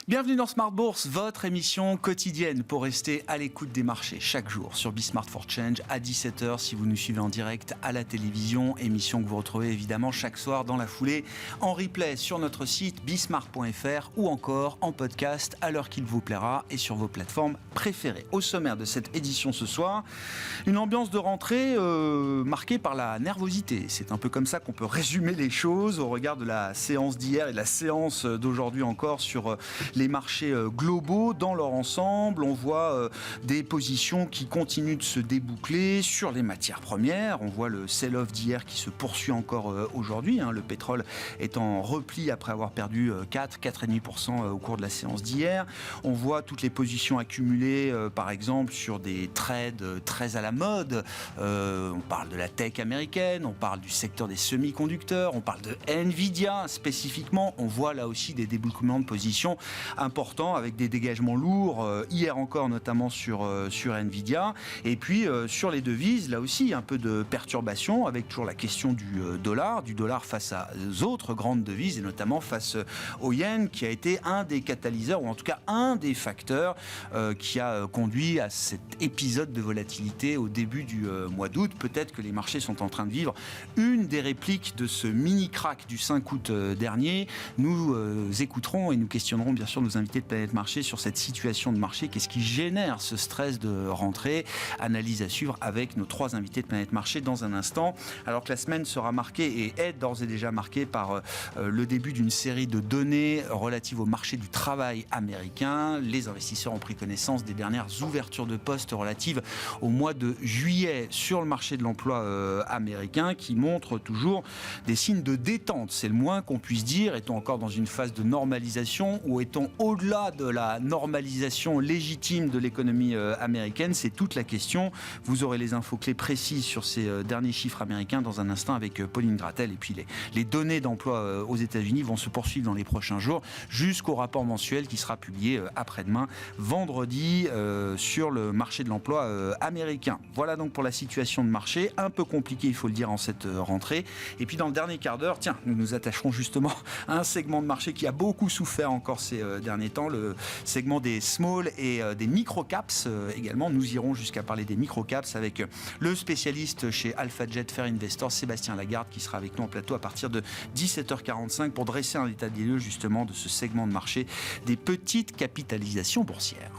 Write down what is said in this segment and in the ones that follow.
Bienvenue dans Smart Bourse, votre émission quotidienne pour rester à l'écoute des marchés chaque jour sur Bismart for Change à 17h si vous nous suivez en direct à la télévision. Émission que vous retrouvez évidemment chaque soir dans la foulée en replay sur notre site bismart.fr ou encore en podcast à l'heure qu'il vous plaira et sur vos plateformes préférées. Au sommaire de cette édition ce soir, une ambiance de rentrée marquée par la nervosité. C'est un peu comme ça qu'on peut résumer les choses au regard de la séance d'hier et de la séance d'aujourd'hui encore sur les marchés globaux dans leur ensemble. On voit des positions qui continuent de se déboucler sur les matières premières. On voit le sell-off d'hier qui se poursuit encore aujourd'hui. Le pétrole est en repli après avoir perdu 4,5% au cours de la séance d'hier. On voit toutes les positions accumulées, par exemple, sur des trades très à la mode. On parle de la tech américaine, on parle du secteur des semi-conducteurs, on parle de Nvidia spécifiquement. On voit là aussi des débouclements de positions important avec des dégagements lourds hier encore notamment sur Nvidia et puis sur les devises là aussi un peu de perturbation avec toujours la question du dollar face aux autres grandes devises et notamment face au yen qui a été un des catalyseurs ou en tout cas un des facteurs qui a conduit à cet épisode de volatilité au début du mois d'août. Peut-être que les marchés sont en train de vivre une des répliques de ce mini crack du 5 août dernier. Nous écouterons et nous questionnerons bien sûr nos invités de Planète Marché sur cette situation de marché. Qu'est-ce qui génère ce stress de rentrée? Analyse à suivre avec nos trois invités de Planète Marché dans un instant. Alors que la semaine sera marquée et est d'ores et déjà marquée par le début d'une série de données relatives au marché du travail américain. Les investisseurs ont pris connaissance des dernières ouvertures de postes relatives au mois de juillet sur le marché de l'emploi américain qui montrent toujours des signes de détente. C'est le moins qu'on puisse dire. Est-on encore dans une phase de normalisation ou est-on au-delà de la normalisation légitime de l'économie américaine? C'est toute la question. Vous aurez les infos clés précises sur ces derniers chiffres américains dans un instant avec Pauline Grattel. Et puis les données d'emploi aux États-Unis vont se poursuivre dans les prochains jours jusqu'au rapport mensuel qui sera publié après-demain, vendredi, sur le marché de l'emploi américain. Voilà donc pour la situation de marché. Un peu compliquée, il faut le dire, en cette rentrée. Et puis dans le dernier quart d'heure, tiens, nous nous attacherons justement à un segment de marché qui a beaucoup souffert encore ces derniers temps, le segment des small et des micro-caps également. Nous irons jusqu'à parler des micro-caps avec le spécialiste chez AlphaJet Fair Investors, Sébastien Lagarde, qui sera avec nous en plateau à partir de 17h45 pour dresser un état des lieux justement de ce segment de marché des petites capitalisations boursières.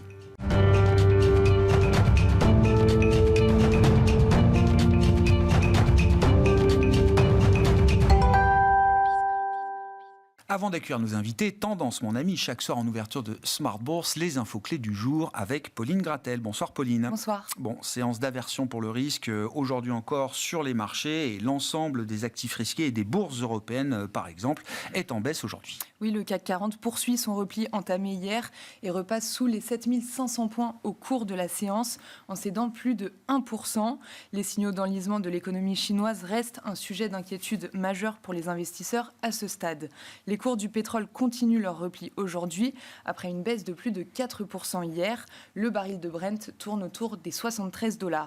Avant d'accueillir nos invités, tendance mon ami, chaque soir en ouverture de Smart Bourse, les infos clés du jour avec Pauline Grattel. Bonsoir Pauline. Bonsoir. Bon, séance d'aversion pour le risque aujourd'hui encore sur les marchés et l'ensemble des actifs risqués et des bourses européennes par exemple est en baisse aujourd'hui. Oui, le CAC 40 poursuit son repli entamé hier et repasse sous les 7500 points au cours de la séance en cédant plus de 1%. Les signaux d'enlisement de l'économie chinoise restent un sujet d'inquiétude majeur pour les investisseurs à ce stade. Les cours du pétrole continuent leur repli aujourd'hui. Après une baisse de plus de 4% hier, le baril de Brent tourne autour des 73 $.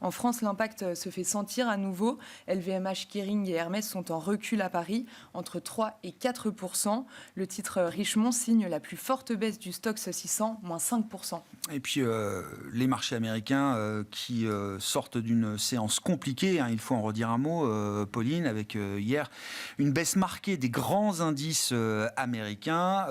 En France, l'impact se fait sentir à nouveau. LVMH, Kering et Hermès sont en recul à Paris, entre 3 et 4%. Le titre Richemont signe la plus forte baisse du Stoxx 600, moins 5%. Et puis les marchés américains qui sortent d'une séance compliquée, il faut en redire un mot, Pauline, avec hier une baisse marquée des grands indices américains,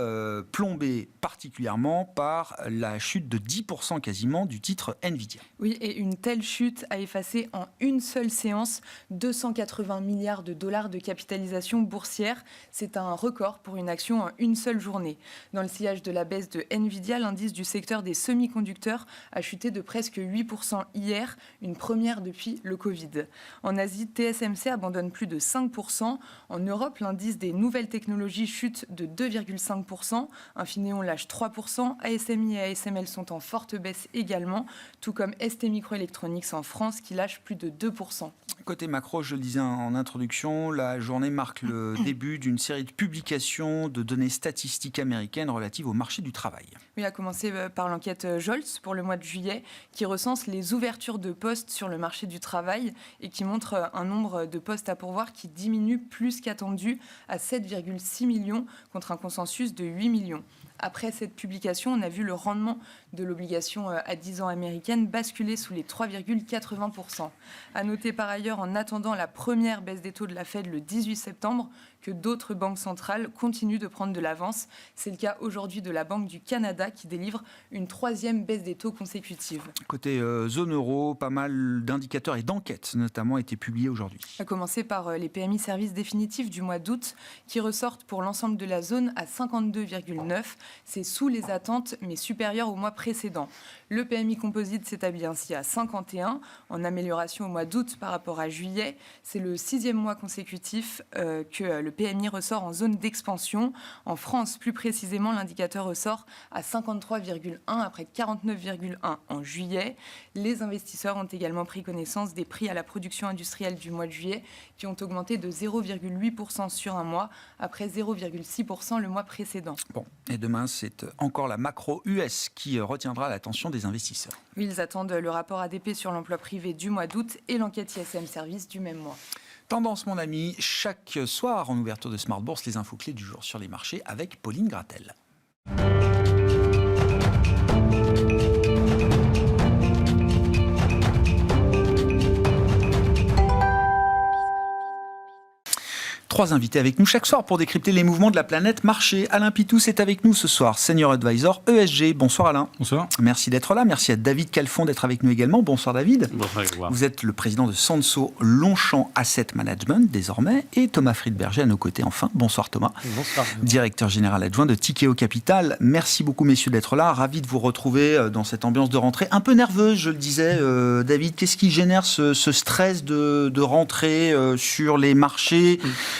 plombés particulièrement par la chute de 10% quasiment du titre Nvidia. Oui, et une telle chute a effacé en une seule séance 280 milliards de dollars de capitalisation boursière. C'est un record pour une action en une seule journée. Dans le sillage de la baisse de Nvidia, l'indice du secteur des semi-conducteurs a chuté de presque 8% hier, une première depuis le Covid. En Asie, TSMC abandonne plus de 5%. En Europe, l'indice des nouvelles technologies chute de 2,5%. Infineon lâche 3%. ASMI et ASML sont en forte baisse également, tout comme ST Microelectronics en France qui lâche plus de 2%. Côté macro, je le disais en introduction, la journée marque le début d'une série de publications de données statistiques américaines relatives au marché du travail. Oui, à commencer par l'enquête Jolts pour le mois de juillet, qui recense les ouvertures de postes sur le marché du travail et qui montre un nombre de postes à pourvoir qui diminue plus qu'attendu à 7,6 millions contre un consensus de 8 millions. Après cette publication, on a vu le rendement de l'obligation à 10 ans américaine basculer sous les 3,80%. À noter par ailleurs, en attendant la première baisse des taux de la Fed le 18 septembre, que d'autres banques centrales continuent de prendre de l'avance. C'est le cas aujourd'hui de la Banque du Canada qui délivre une 3e baisse des taux consécutive. Côté zone euro, pas mal d'indicateurs et d'enquêtes notamment été publiés aujourd'hui. À commencer par les PMI services définitifs du mois d'août qui ressortent pour l'ensemble de la zone à 52,9. C'est sous les attentes mais supérieur au mois précédent. Le PMI composite s'établit ainsi à 51 en amélioration au mois d'août par rapport à juillet. C'est le 6e mois consécutif que le PMI ressort en zone d'expansion. En France, plus précisément, l'indicateur ressort à 53,1 après 49,1 en juillet. Les investisseurs ont également pris connaissance des prix à la production industrielle du mois de juillet qui ont augmenté de 0,8% sur un mois après 0,6% le mois précédent. Bon, et demain, c'est encore la macro US qui retiendra l'attention des investisseurs. Oui, ils attendent le rapport ADP sur l'emploi privé du mois d'août et l'enquête ISM Service du même mois. Tendance, mon ami, chaque soir en ouverture de Smart Bourse, les infos clés du jour sur les marchés avec Pauline Gratel. Trois invités avec nous chaque soir pour décrypter les mouvements de la planète marché. Alain Pitous est avec nous ce soir, Senior Advisor ESG. Bonsoir Alain. Bonsoir. Merci d'être là. Merci à David Calfon d'être avec nous également. Bonsoir David. Bonsoir. Vous êtes le président de Sanso Longchamp Asset Management désormais et Thomas Friedberger à nos côtés enfin. Bonsoir Thomas. Bonsoir. Directeur général adjoint de Tikeo Capital. Merci beaucoup messieurs d'être là. Ravi de vous retrouver dans cette ambiance de rentrée un peu nerveuse, je le disais David. Qu'est-ce qui génère ce stress de rentrée sur les marchés?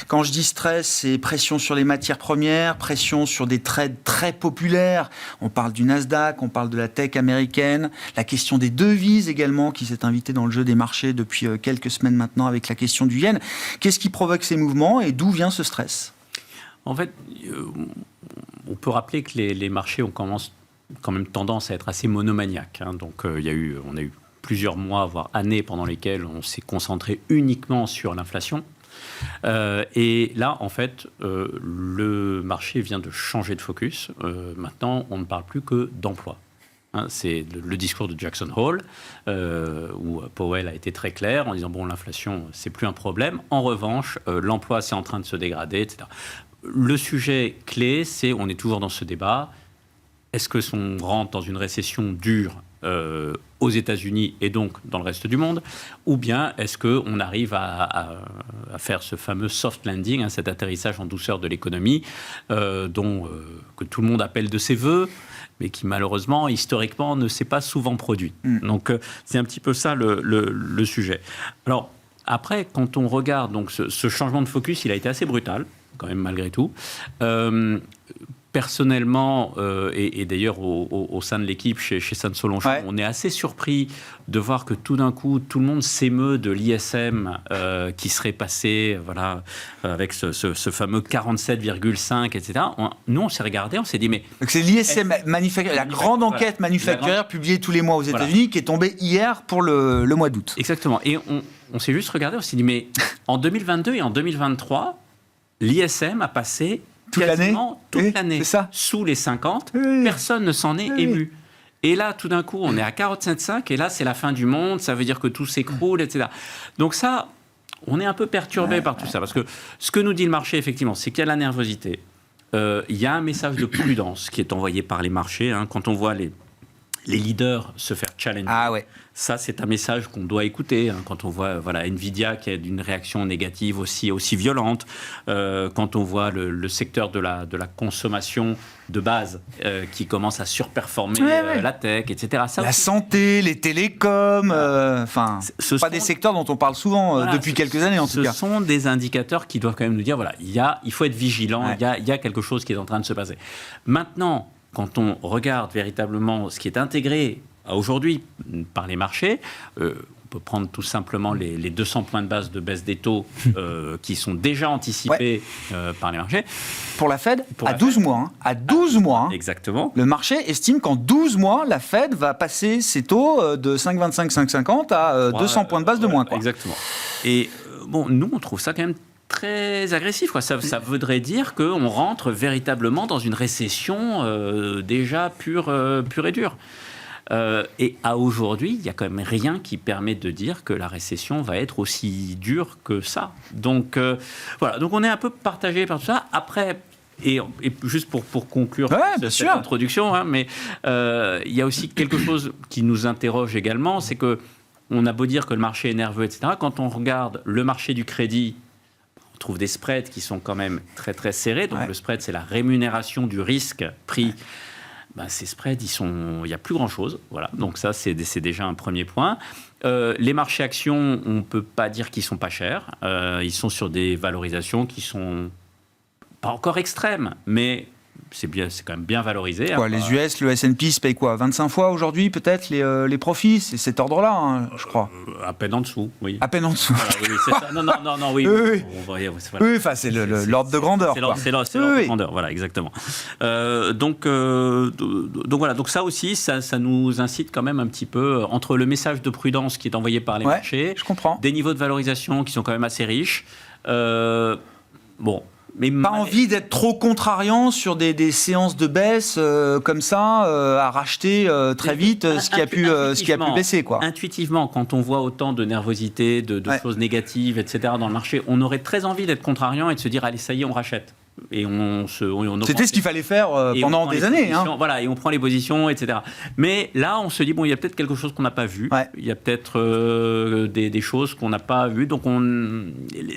Quand je dis stress, c'est pression sur les matières premières, pression sur des trades très populaires. On parle du Nasdaq, on parle de la tech américaine, la question des devises également qui s'est invitée dans le jeu des marchés depuis quelques semaines maintenant avec la question du yen. Qu'est-ce qui provoque ces mouvements et d'où vient ce stress? En fait, on peut rappeler que les marchés ont quand même tendance à être assez monomaniaques. Donc, on a eu plusieurs mois, voire années pendant lesquelles on s'est concentré uniquement sur l'inflation. Et là, en fait, le marché vient de changer de focus. Maintenant, on ne parle plus que d'emploi. C'est le discours de Jackson Hole, où Powell a été très clair en disant bon, l'inflation, c'est plus un problème. En revanche, l'emploi, c'est en train de se dégrader, etc. Le sujet clé, c'est, on est toujours dans ce débat, est-ce que on rentre dans une récession dure aux États-Unis et donc dans le reste du monde, ou bien est-ce qu'on arrive à faire ce fameux soft landing, cet atterrissage en douceur de l'économie, que tout le monde appelle de ses voeux, mais qui malheureusement, historiquement, ne s'est pas souvent produit. Donc c'est un petit peu ça le sujet. Alors après, quand on regarde donc, ce changement de focus, il a été assez brutal, quand même malgré tout. Personnellement, et d'ailleurs au sein de l'équipe chez Sanso Longchamp, on est assez surpris de voir que tout d'un coup, tout le monde s'émeut de l'ISM qui serait passé avec ce fameux 47,5, etc. Nous, on s'est regardé, on s'est dit, mais... Donc c'est l'ISM, la grande enquête manufacturière publiée tous les mois aux États-Unis, qui est tombée hier pour le mois d'août. Exactement. Et on s'est juste regardé, on s'est dit, mais en 2022 et en 2023, l'ISM a passé... toute l'année, sous les 50, personne ne s'en est ému. Et là, tout d'un coup, on est à 47,5, et là, c'est la fin du monde, ça veut dire que tout s'écroule, etc. Donc ça, on est un peu perturbé par tout ça, parce que ce que nous dit le marché, effectivement, c'est qu'il y a de la nervosité. Il y a un message de prudence qui est envoyé par les marchés, quand on voit les leaders se faire challenger. Ça, c'est un message qu'on doit écouter quand on voit Nvidia qui a une réaction négative aussi violente, quand on voit le secteur de la consommation de base qui commence à surperformer la tech, etc. Ça, la santé, les télécoms, ce pas des secteurs dont on parle souvent depuis quelques années en tout cas. Ce sont des indicateurs qui doivent quand même nous dire il faut être vigilant, il y a quelque chose qui est en train de se passer. Maintenant, quand on regarde véritablement ce qui est intégré aujourd'hui par les marchés, on peut prendre tout simplement les 200 points de base de baisse des taux qui sont déjà anticipés par les marchés. Pour la Fed, à 12 mois. À 12 mois. Exactement. Le marché estime qu'en 12 mois, la Fed va passer ses taux de 5,25, 5,50 à 200 points de base de moins. Exactement. Et nous, on trouve ça quand même très agressif, quoi. Ça voudrait dire qu'on rentre véritablement dans une récession déjà pure et dure. Et à aujourd'hui, il n'y a quand même rien qui permet de dire que la récession va être aussi dure que ça. Donc voilà, donc on est un peu partagé par tout ça. Après, et juste pour conclure cette introduction, hein, mais il y a aussi quelque chose qui nous interroge également, c'est que on a beau dire que le marché est nerveux, etc. Quand on regarde le marché du crédit, on trouve des spreads qui sont quand même très très serrés. Donc le spread, c'est la rémunération du risque pris. Ces spreads, il n'y a plus grand-chose. Voilà. Donc ça, c'est déjà un premier point. Les marchés actions, on ne peut pas dire qu'ils ne sont pas chers. Ils sont sur des valorisations qui sont pas encore extrêmes, mais c'est quand même bien valorisé. Quoi, les US, le S&P se paye quoi, 25 fois aujourd'hui peut-être les profits? C'est cet ordre-là, hein, je crois. À peine en dessous, oui. À peine en dessous. Voilà, oui, c'est ça. Non, oui. Oui, enfin, c'est l'ordre de grandeur. C'est l'ordre de grandeur, voilà, exactement. Donc voilà, donc ça aussi, ça nous incite quand même un petit peu, entre le message de prudence qui est envoyé par les marchés, je comprends. Des niveaux de valorisation qui sont quand même assez riches. Mais pas envie d'être trop contrariant sur des séances de baisse comme ça, à racheter très vite ce qui a pu baisser, quoi. Intuitivement, quand on voit autant de nervosité, de choses négatives, etc. dans le marché, on aurait très envie d'être contrariant et de se dire allez, ça y est, on rachète. Et c'était ce qu'il fallait faire pendant des années. Voilà, et on prend les positions, etc. Mais là, on se dit, il y a peut-être quelque chose qu'on n'a pas vu. Il y a peut-être des choses qu'on n'a pas vues. Donc,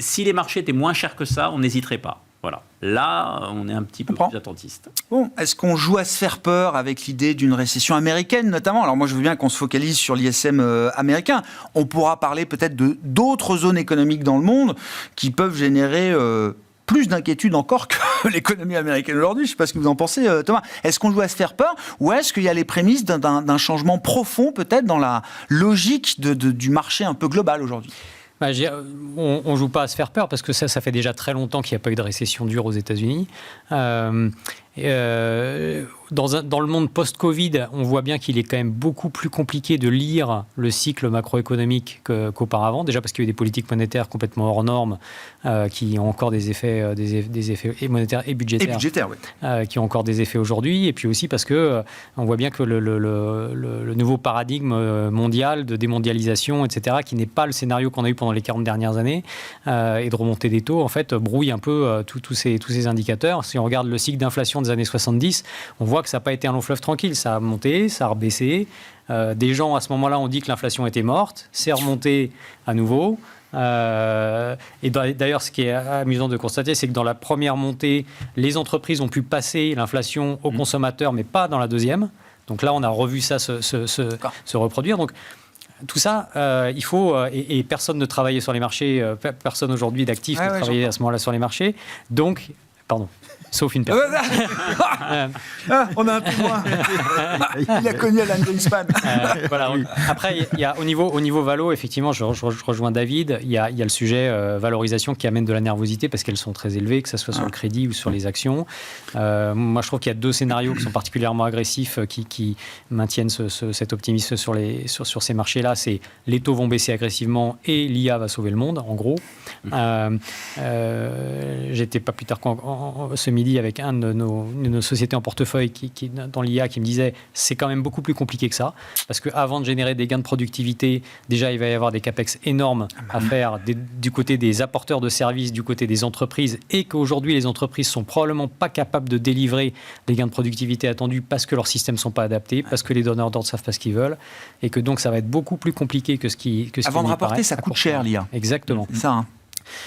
si les marchés étaient moins chers que ça, on n'hésiterait pas. Voilà. Là, on est un petit peu plus attentiste. Bon, est-ce qu'on joue à se faire peur avec l'idée d'une récession américaine, notamment? Alors moi, je veux bien qu'on se focalise sur l'ISM américain. On pourra parler peut-être d'autres zones économiques dans le monde qui peuvent générer plus d'inquiétude encore que l'économie américaine aujourd'hui. Je ne sais pas ce que vous en pensez, Thomas. Est-ce qu'on joue à se faire peur, ou est-ce qu'il y a les prémices d'un changement profond, peut-être, dans la logique du marché un peu global aujourd'hui? On ne joue pas à se faire peur parce que ça fait déjà très longtemps qu'il n'y a pas eu de récession dure aux États-Unis. Dans le monde post-Covid, on voit bien qu'il est quand même beaucoup plus compliqué de lire le cycle macroéconomique qu'auparavant. Déjà parce qu'il y a eu des politiques monétaires complètement hors normes qui ont encore des effets monétaires et budgétaires, qui ont encore des effets aujourd'hui. Et puis aussi parce que on voit bien que le nouveau paradigme mondial de démondialisation, etc., qui n'est pas le scénario qu'on a eu pendant les 40 dernières années, et de remontée des taux, en fait, brouille un peu tous ces indicateurs. Si on regarde le cycle d'inflation des années 70, on voit que ça n'a pas été un long fleuve tranquille. Ça a monté, ça a rebaissé. Des gens, à ce moment-là, ont dit que l'inflation était morte. C'est remonté à nouveau. Et d'ailleurs, ce qui est amusant de constater, c'est que dans la première montée, les entreprises ont pu passer l'inflation aux consommateurs, mais pas dans la deuxième. Donc là, on a revu ça se reproduire. Donc, tout ça, il faut... Et personne ne travaillait sur les marchés. Personne aujourd'hui d'actifs ne travaillait à ce moment-là sur les marchés. Donc... Pardon. Sauf une personne. On a un témoin. Il a connu Alan Greenspan. Voilà. Après, il y a, au niveau valo, effectivement, je rejoins David, il y a le sujet valorisation qui amène de la nervosité parce qu'elles sont très élevées, que ce soit sur le crédit ou sur les actions. Moi, je trouve qu'il y a deux scénarios qui sont particulièrement agressifs qui maintiennent cet optimisme sur ces marchés-là. C'est les taux vont baisser agressivement et l'IA va sauver le monde, en gros. J'étais pas plus tard ce midi avec un de nos sociétés en portefeuille qui dans l'IA qui me disait c'est quand même beaucoup plus compliqué que ça parce qu'avant de générer des gains de productivité, déjà il va y avoir des capex énormes à faire du côté des apporteurs de services, du côté des entreprises, et qu'aujourd'hui les entreprises sont probablement pas capables de délivrer les gains de productivité attendus parce que leurs systèmes sont pas adaptés, parce que les donneurs d'ordre savent pas ce qu'ils veulent, et que donc ça va être beaucoup plus compliqué que ce qui avant de rapporter, ça coûte cher l'IA. Exactement. C'est ça, hein.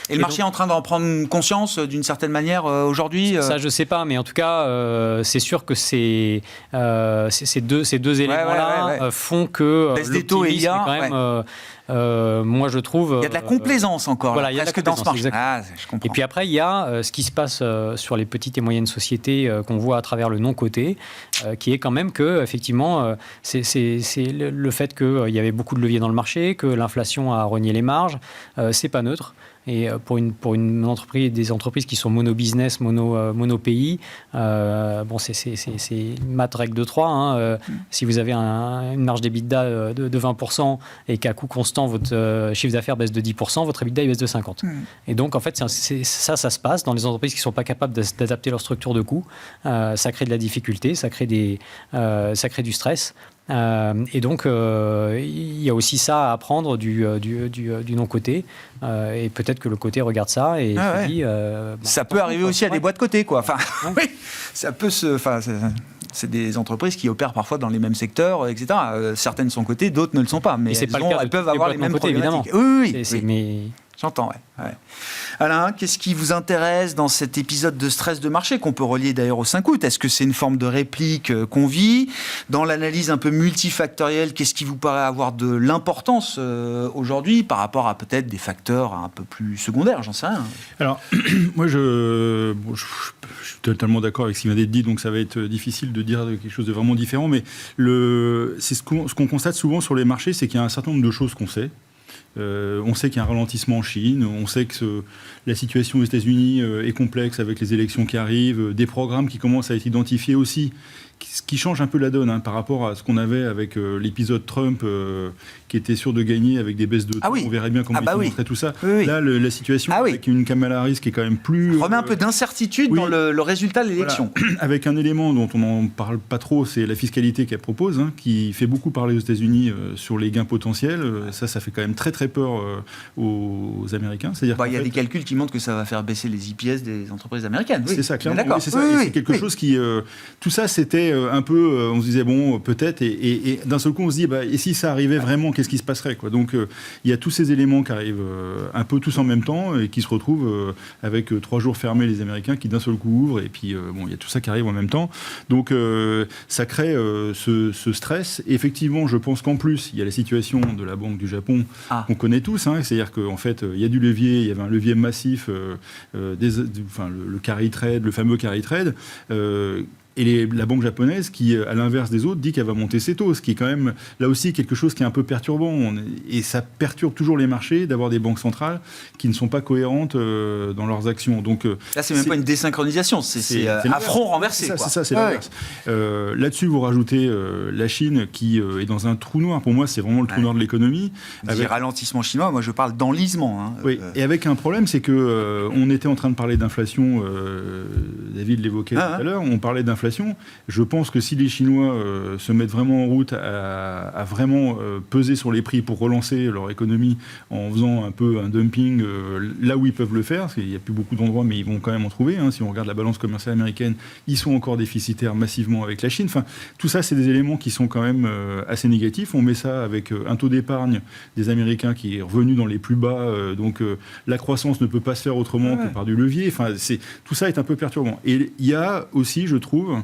Et le marché est en train d'en prendre conscience d'une certaine manière aujourd'hui Ça, je ne sais pas, mais en tout cas, c'est sûr que ces deux éléments-là font que l'optimisme est quand même... moi, je trouve... Il y a de la complaisance encore, voilà, presque dans ce marché. Je comprends. Et puis après, il y a ce qui se passe sur les petites et moyennes sociétés qu'on voit à travers le non-coté, qui est quand même que, effectivement, c'est le fait qu'il y avait beaucoup de leviers dans le marché, que l'inflation a rogné les marges, c'est pas neutre. Et pour une entreprise, des entreprises qui sont mono-business, mono-pays, c'est maths règle de 3. Si vous avez une marge d'EBITDA de 20% et qu'à coût constant, temps, votre chiffre d'affaires baisse de 10%, votre EBITDA il baisse de 50%. Et donc, en fait, ça se passe dans les entreprises qui ne sont pas capables d'adapter leur structure de coûts. Ça crée de la difficulté, ça crée du stress. Et donc, il y a aussi ça à apprendre du non-côté. Et peut-être que le côté regarde ça et se dit... ça peut arriver aussi à des boîtes côté, quoi. Enfin, oui, ça peut se... Enfin, c'est des entreprises qui opèrent parfois dans les mêmes secteurs, etc. Certaines sont cotées, d'autres ne le sont pas. Mais elles peuvent avoir les mêmes problématiques. Évidemment. Oui. Mais... J'entends, ouais. Alain, qu'est-ce qui vous intéresse dans cet épisode de stress de marché qu'on peut relier d'ailleurs au 5 août? Est-ce que c'est une forme de réplique qu'on vit? Dans l'analyse un peu multifactorielle, qu'est-ce qui vous paraît avoir de l'importance aujourd'hui par rapport à peut-être des facteurs un peu plus secondaires? J'en sais rien. Alors, moi, je suis totalement d'accord avec ce qui vient d'être dit, donc ça va être difficile de dire quelque chose de vraiment différent, mais c'est ce qu'on constate souvent sur les marchés, c'est qu'il y a un certain nombre de choses qu'on sait. On sait qu'il y a un ralentissement en Chine, on sait que la situation aux États-Unis est complexe avec les élections qui arrivent, des programmes qui commencent à être identifiés aussi, ce qui change un peu la donne par rapport à ce qu'on avait avec l'épisode Trump qui était sûr de gagner avec des baisses de taux. On verrait bien comment il montrait tout ça. Oui. Là, la situation avec une Kamala Harris qui est quand même plus... remet un peu d'incertitude dans le résultat de l'élection. Voilà. Avec un élément dont on n'en parle pas trop, c'est la fiscalité qu'elle propose, qui fait beaucoup parler aux États-Unis sur les gains potentiels. Ça fait quand même très très peur aux Américains. C'est-à-dire il y a des calculs qui montrent que ça va faire baisser les IPS des entreprises américaines. C'est ça, clairement. C'est quelque chose qui... tout ça, c'était un peu... on se disait, bon, peut-être, et d'un seul coup, on se dit, et si ça arrivait vraiment, qu'est-ce qui se passerait, quoi. Donc, il y a tous ces éléments qui arrivent un peu tous en même temps et qui se retrouvent avec 3 jours fermés, les Américains, qui d'un seul coup ouvrent, et puis, il y a tout ça qui arrive en même temps. Donc, ça crée ce stress. Et effectivement, je pense qu'en plus, il y a la situation de la Banque du Japon qu'on connaît tous, c'est-à-dire qu'en fait, il y a du levier, il y avait un levier massif, le carry trade, le fameux carry trade, et la banque japonaise qui, à l'inverse des autres, dit qu'elle va monter ses taux, ce qui est quand même, là aussi, quelque chose qui est un peu perturbant. Et ça perturbe toujours les marchés d'avoir des banques centrales qui ne sont pas cohérentes dans leurs actions. Donc, là, c'est même pas une désynchronisation, c'est à front renversé. C'est ça, c'est l'inverse. Là-dessus, vous rajoutez la Chine qui est dans un trou noir. Pour moi, c'est vraiment le trou noir de l'économie. Avec ralentissement chinois, moi je parle d'enlisement. Oui, et avec un problème, c'est que on était en train de parler d'inflation, David l'évoquait tout à l'heure, on parlait d'inflation. Je pense que si les Chinois se mettent vraiment en route à vraiment peser sur les prix pour relancer leur économie en faisant un peu un dumping là où ils peuvent le faire, parce qu'il n'y a plus beaucoup d'endroits, mais ils vont quand même en trouver. Si on regarde la balance commerciale américaine, ils sont encore déficitaires massivement avec la Chine. Enfin, tout ça, c'est des éléments qui sont quand même assez négatifs. On met ça avec un taux d'épargne des Américains qui est revenu dans les plus bas. Donc, la croissance ne peut pas se faire autrement que par du levier. Enfin, tout ça est un peu perturbant. Et il y a aussi, je trouve,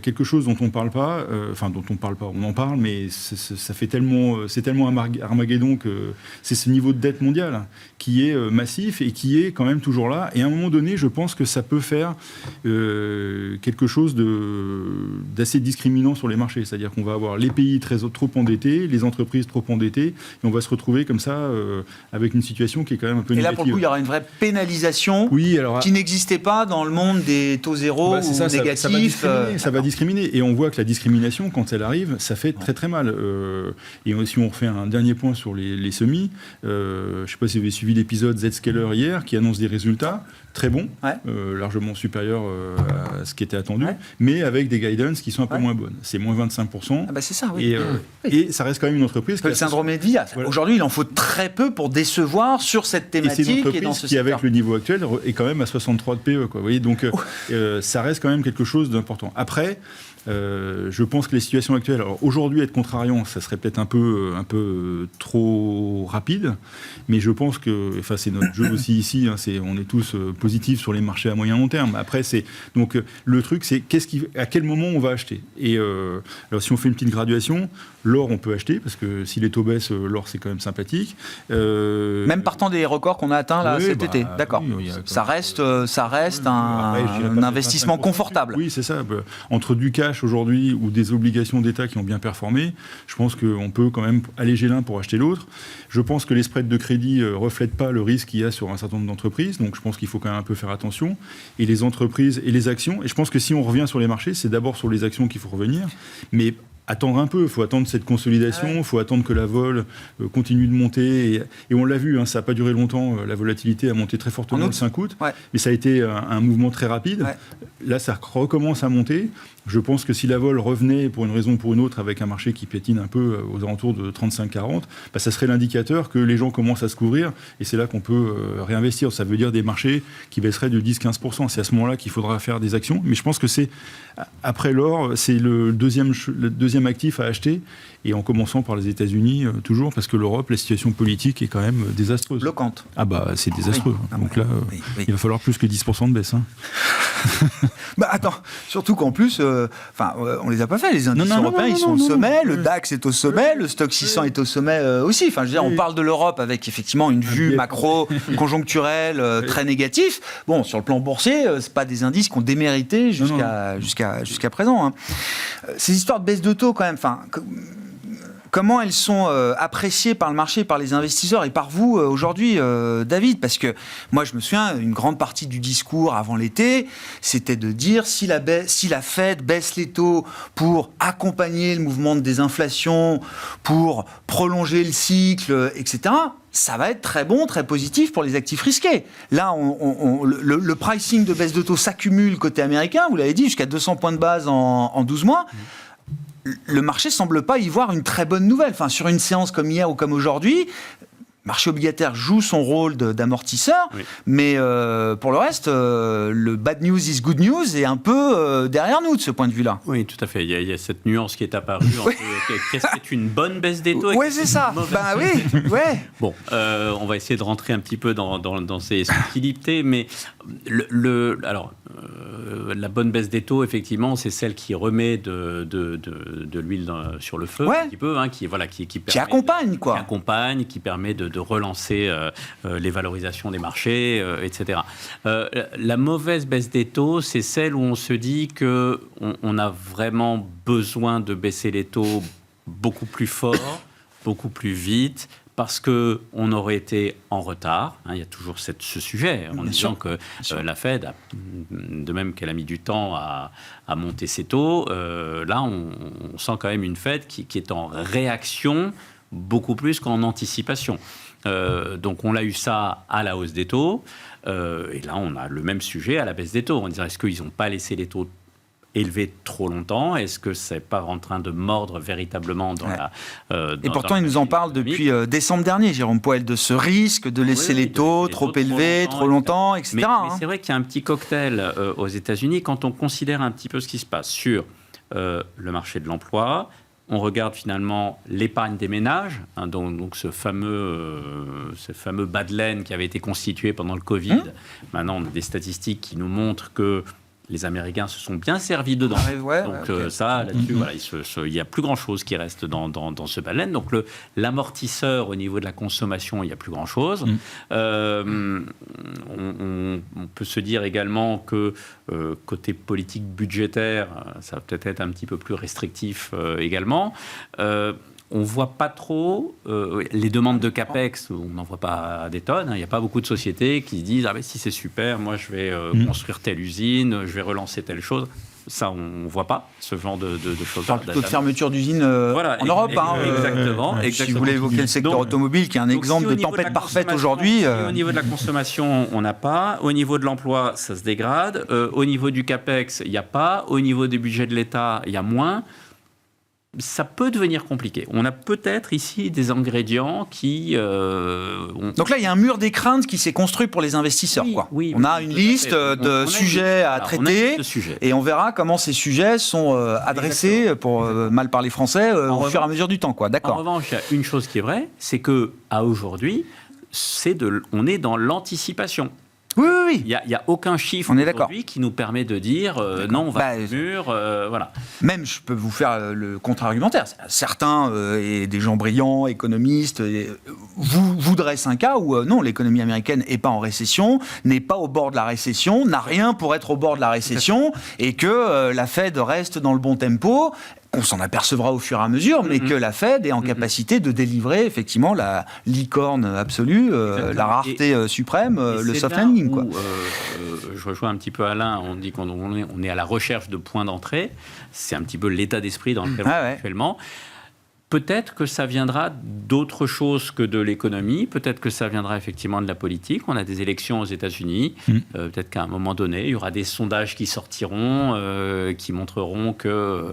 quelque chose dont on parle pas, on en parle, mais ça fait tellement, c'est tellement Armageddon que c'est ce niveau de dette mondiale qui est massif et qui est quand même toujours là. Et à un moment donné, je pense que ça peut faire quelque chose d'assez discriminant sur les marchés. C'est-à-dire qu'on va avoir les pays trop endettés, les entreprises trop endettées, et on va se retrouver comme ça avec une situation qui est quand même un peu négative. Et là, pour le coup, il y aura une vraie pénalisation qui n'existait pas dans le monde des taux zéro ou négatifs. Ça va discriminer. Et on voit que la discrimination, quand elle arrive, ça fait très très mal. Et si on refait un dernier point sur les semis, je ne sais pas si vous avez suivi l'épisode Zscaler hier, qui annonce des résultats très bons, largement supérieurs à ce qui était attendu, mais avec des guidance qui sont un peu moins bonnes. C'est moins 25%. C'est ça, oui. Et ça reste quand même une entreprise qui le syndrome Nvidia. Voilà. Aujourd'hui, il en faut très peu pour décevoir sur cette thématique. Et c'est une entreprise dans ce qui, secteur. avec le niveau actuel, est quand même à 63 de PE. Vous voyez, donc, ça reste quand même quelque chose d'important. Après, je pense que les situations actuelles... Alors, aujourd'hui, être contrariant, ça serait peut-être un peu trop rapide, mais je pense que... Enfin, c'est notre jeu aussi ici. On est tous positifs sur les marchés à moyen long terme. Après, donc, le truc, c'est à quel moment on va acheter. Et alors, si on fait une petite graduation, l'or, on peut acheter, parce que si les taux baissent, l'or, c'est quand même sympathique. Même partant des records qu'on a atteints là, cet été. D'accord. Oui, ça reste un investissement confortable. Oui, c'est ça. Entre du cash aujourd'hui ou des obligations d'État qui ont bien performé, je pense qu'on peut quand même alléger l'un pour acheter l'autre. Je pense que les spreads de crédit ne reflètent pas le risque qu'il y a sur un certain nombre d'entreprises, donc je pense qu'il faut quand même un peu faire attention. Et les entreprises et les actions, et je pense que si on revient sur les marchés, c'est d'abord sur les actions qu'il faut revenir, mais attendre un peu, il faut attendre cette consolidation, il faut attendre que la vol continue de monter. Et on l'a vu, ça n'a pas duré longtemps, la volatilité a monté très fortement le 5 août, mais ça a été un mouvement très rapide. Ouais. Là, ça recommence à monter. Je pense que si la vol revenait pour une raison ou pour une autre avec un marché qui piétine un peu aux alentours de 35-40, ça serait l'indicateur que les gens commencent à se couvrir et c'est là qu'on peut réinvestir. Ça veut dire des marchés qui baisseraient de 10-15%. C'est à ce moment-là qu'il faudra faire des actions. Mais je pense que c'est, après l'or, c'est le deuxième actif à acheter, et en commençant par les États-Unis, toujours, parce que l'Europe, la situation politique est quand même désastreuse. Bloquante. Ah c'est désastreux. Oui. Donc là, il va falloir plus que 10% de baisse. Attends, surtout qu'en plus, on les a pas fait, les indices européens, ils sont au sommet, le DAX est au sommet, le Stock 600 est au sommet aussi. Enfin, je veux dire, on parle de l'Europe avec effectivement une vue macro, conjoncturelle, très négative. Bon, sur le plan boursier, c'est pas des indices qu'on déméritait jusqu'à présent. Ces histoires de baisse de taux, quand même, comment elles sont appréciées par le marché, par les investisseurs et par vous aujourd'hui, David? Parce que moi, je me souviens, une grande partie du discours avant l'été, c'était de dire si la Fed baisse les taux pour accompagner le mouvement de désinflation, pour prolonger le cycle, etc., ça va être très bon, très positif pour les actifs risqués. Là, le pricing de baisse de taux s'accumule côté américain, vous l'avez dit, jusqu'à 200 points de base en 12 mois. Le marché ne semble pas y voir une très bonne nouvelle. Enfin, sur une séance comme hier ou comme aujourd'hui, le marché obligataire joue son rôle d'amortisseur, mais pour le reste, le bad news is good news est un peu derrière nous de ce point de vue-là. Oui, tout à fait. Il y a cette nuance qui est apparue. Qu'est-ce qui est une bonne baisse des taux? Oui, c'est ça. Bon, on va essayer de rentrer un petit peu dans ces subtilités, mais la bonne baisse des taux, effectivement, c'est celle qui remet de l'huile un peu, qui accompagne, quoi. Qui accompagne, qui permet de relancer les valorisations des marchés, etc. La mauvaise baisse des taux, c'est celle où on se dit qu'on a vraiment besoin de baisser les taux beaucoup plus fort, beaucoup plus vite, parce qu'on aurait été en retard. Il y a toujours ce sujet, en disant que la Fed, de même qu'elle a mis du temps à monter ses taux, là, on sent quand même une Fed qui est en réaction beaucoup plus qu'en anticipation. Donc, on a eu ça à la hausse des taux. Et là, on a le même sujet à la baisse des taux. On dirait, est-ce qu'ils n'ont pas laissé les taux élevé trop longtemps? Est-ce que c'est pas en train de mordre véritablement dans la... Et pourtant, il nous en parle depuis décembre dernier, Jérôme Poel, de ce risque de laisser les taux trop élevés, trop longtemps, etc. Mais c'est vrai qu'il y a un petit cocktail aux États-Unis quand on considère un petit peu ce qui se passe sur le marché de l'emploi. On regarde finalement l'épargne des ménages, donc ce fameux bas de laine qui avait été constitué pendant le Covid. Maintenant, on a des statistiques qui nous montrent que les Américains se sont bien servis dedans. Ça, là-dessus, il n'y a plus grand-chose qui reste dans ce bas de laine. Donc l'amortisseur au niveau de la consommation, il n'y a plus grand-chose. On peut se dire également que côté politique budgétaire, ça va peut-être être un petit peu plus restrictif également. On ne voit pas trop les demandes de CAPEX, on n'en voit pas des tonnes. Il n'y a pas beaucoup de sociétés qui se disent « Ah ben si c'est super, moi je vais construire telle usine, je vais relancer telle chose ». Ça, on ne voit pas ce genre de choses. On parle plutôt de fermeture d'usines en Europe. Exactement. Si vous voulez évoquer le secteur automobile, qui est un exemple de tempête parfaite aujourd'hui. Au niveau de la consommation, on n'a pas. Au niveau de l'emploi, ça se dégrade. Au niveau du CAPEX, il n'y a pas. Au niveau des budgets de l'État, il y a moins. Ça peut devenir compliqué. On a peut-être ici des ingrédients qui... Donc là, il y a un mur des craintes qui s'est construit pour les investisseurs. On a une liste de sujets à traiter et on verra comment ces sujets sont adressés, pour mal parler français, au fur et à mesure du temps. D'accord. En revanche, il y a une chose qui est vraie, c'est qu'à aujourd'hui, on est dans l'anticipation. Oui. Il n'y a aucun chiffre aujourd'hui qui nous permet de dire non, on va au mur, voilà. Même, je peux vous faire le contre-argumentaire. Certains, et des gens brillants, économistes, voudraient un cas où non, l'économie américaine n'est pas en récession, n'est pas au bord de la récession, n'a rien pour être au bord de la récession, et que la Fed reste dans le bon tempo, qu'on s'en apercevra au fur et à mesure, mais que la Fed est en capacité de délivrer effectivement la licorne absolue, la rareté suprême, le soft landing. Quoi. Je rejoins un petit peu Alain, on dit qu'on est à la recherche de points d'entrée, c'est un petit peu l'état d'esprit dans lequel on est actuellement. Peut-être que ça viendra d'autre chose que de l'économie, peut-être que ça viendra effectivement de la politique. On a des élections aux États-Unis, peut-être qu'à un moment donné, il y aura des sondages qui sortiront, qui montreront que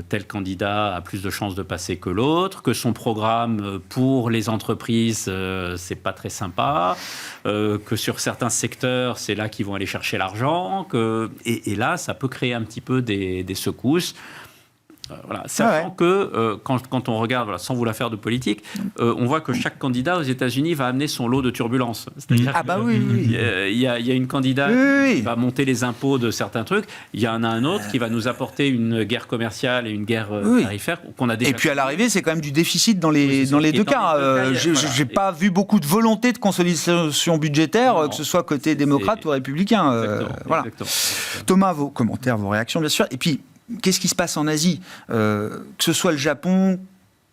tel candidat a plus de chances de passer que l'autre, que son programme pour les entreprises, c'est pas très sympa, que sur certains secteurs, c'est là qu'ils vont aller chercher l'argent, et là, ça peut créer un petit peu des secousses. Voilà. Sachant que quand on regarde, sans vouloir faire de politique, on voit que chaque candidat aux États-Unis va amener son lot de turbulences. C'est-à-dire il y a une candidate qui va monter les impôts de certains trucs, il y en a un autre qui va nous apporter une guerre commerciale et une guerre tarifaire qu'on a déjà. Et puis à l'arrivée, c'est quand même du déficit dans les deux cas. J'ai pas vu beaucoup de volonté de consolidation budgétaire, que ce soit côté démocrate ou républicain. Exactement. Thomas, vos commentaires, vos réactions, bien sûr. Et puis, qu'est-ce qui se passe en Asie ? Que ce soit le Japon,